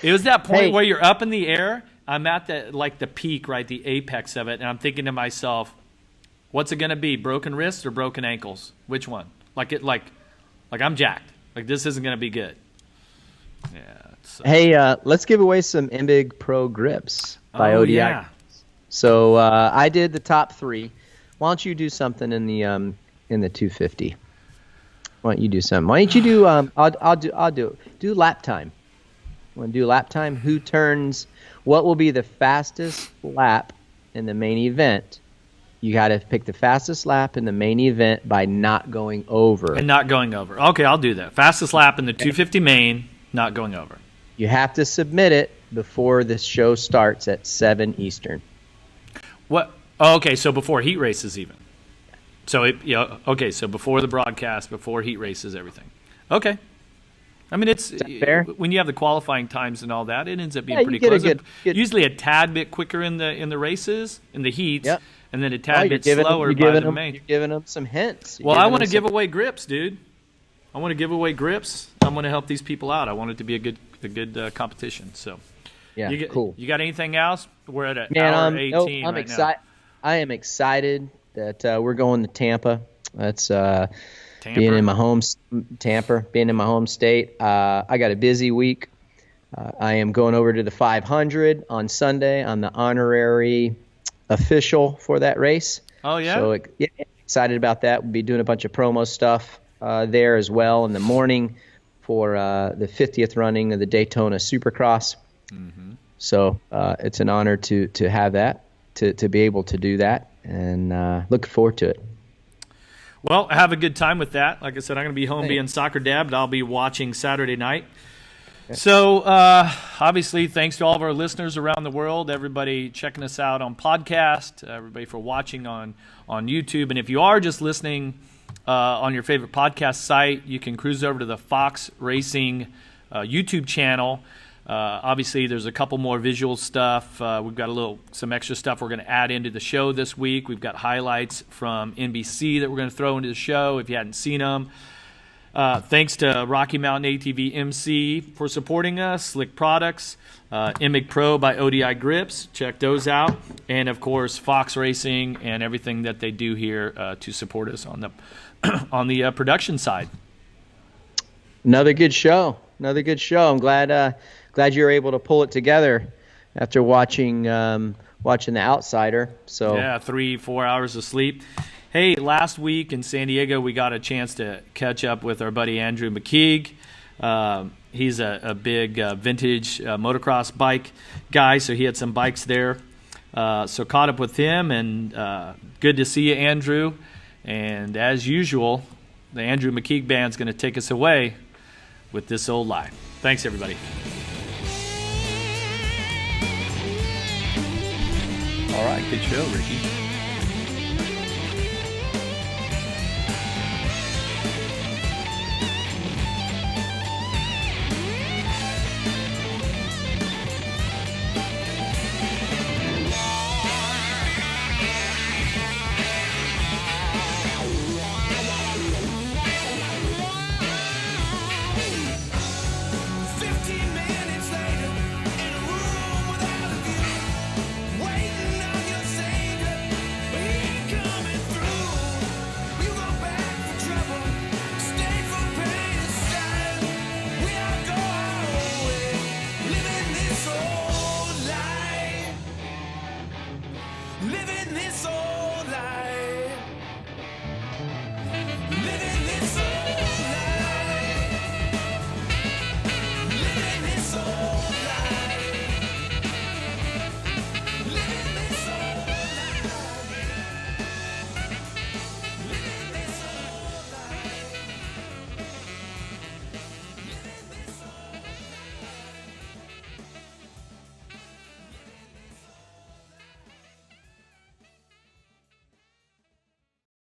It was that point where you're up in the air. I'm at the peak, right, the apex of it, and I'm thinking to myself, what's it gonna be? Broken wrists or broken ankles? Which one? Like I'm jacked. Like this isn't gonna be good. Yeah. Hey, let's give away some Emig Pro grips by ODI. Yeah. So I did the top 3. Why don't you do something in the 250? Why don't you do something? Why don't you do? I'll do lap time. Want to do lap time? Who turns? What will be the fastest lap in the main event? You got to pick the fastest lap in the main event by not going over. And not going over. Okay, I'll do that. Fastest lap in the 250 main, not going over. You have to submit it before the show starts at 7 Eastern. What? Oh, okay, so before heat races even. So okay, so before the broadcast, before heat races, everything. Okay. I mean, it's fair? When you have the qualifying times and all that, it ends up being pretty close. Good. Usually a tad bit quicker in the races, in the heats, yep. And then a tad bit slower by the main. You're giving them some hints. Well, I want to give away grips, dude. I want to give away grips. I want to help these people out. I want it to be a good competition. So, yeah, cool. You got anything else? We're at an hour 18 I'm right excited. I am excited that we're going to Tampa. That's being in my home state. I got a busy week. I am going over to the 500 on Sunday. I'm the honorary official for that race. Oh yeah. So excited about that. We'll be doing a bunch of promo stuff there as well in the morning for the 50th running of the Daytona Supercross. Mm-hmm. So it's an honor to have that, to be able to do that, and looking forward to it. Well, have a good time with that. Like I said, I'm going to be home being soccer dad, but I'll be watching Saturday night. Okay. So, obviously, thanks to all of our listeners around the world, everybody checking us out on podcast, everybody for watching on YouTube. And if you are just listening on your favorite podcast site, you can cruise over to the Fox Racing YouTube channel. Obviously, there's a couple more visual stuff. We've got some extra stuff we're going to add into the show this week. We've got highlights from NBC that we're going to throw into the show if you hadn't seen them. Thanks to Rocky Mountain ATV MC for supporting us, Slick Products, Emig Pro by ODI Grips. Check those out. And, of course, Fox Racing and everything that they do here to support us on the production side. Another good show. I'm glad you were able to pull it together after watching The Outsider. So yeah, 3-4 hours of sleep. Hey, last week in San Diego, we got a chance to catch up with our buddy Andrew Mckeague. He's a big vintage motocross bike guy, so he had some bikes there. So caught up with him, and good to see you, Andrew. And as usual, the Andrew Mckeague Band's going to take us away with This Old Lie. Thanks, everybody. All right, good show, Ricky. Living this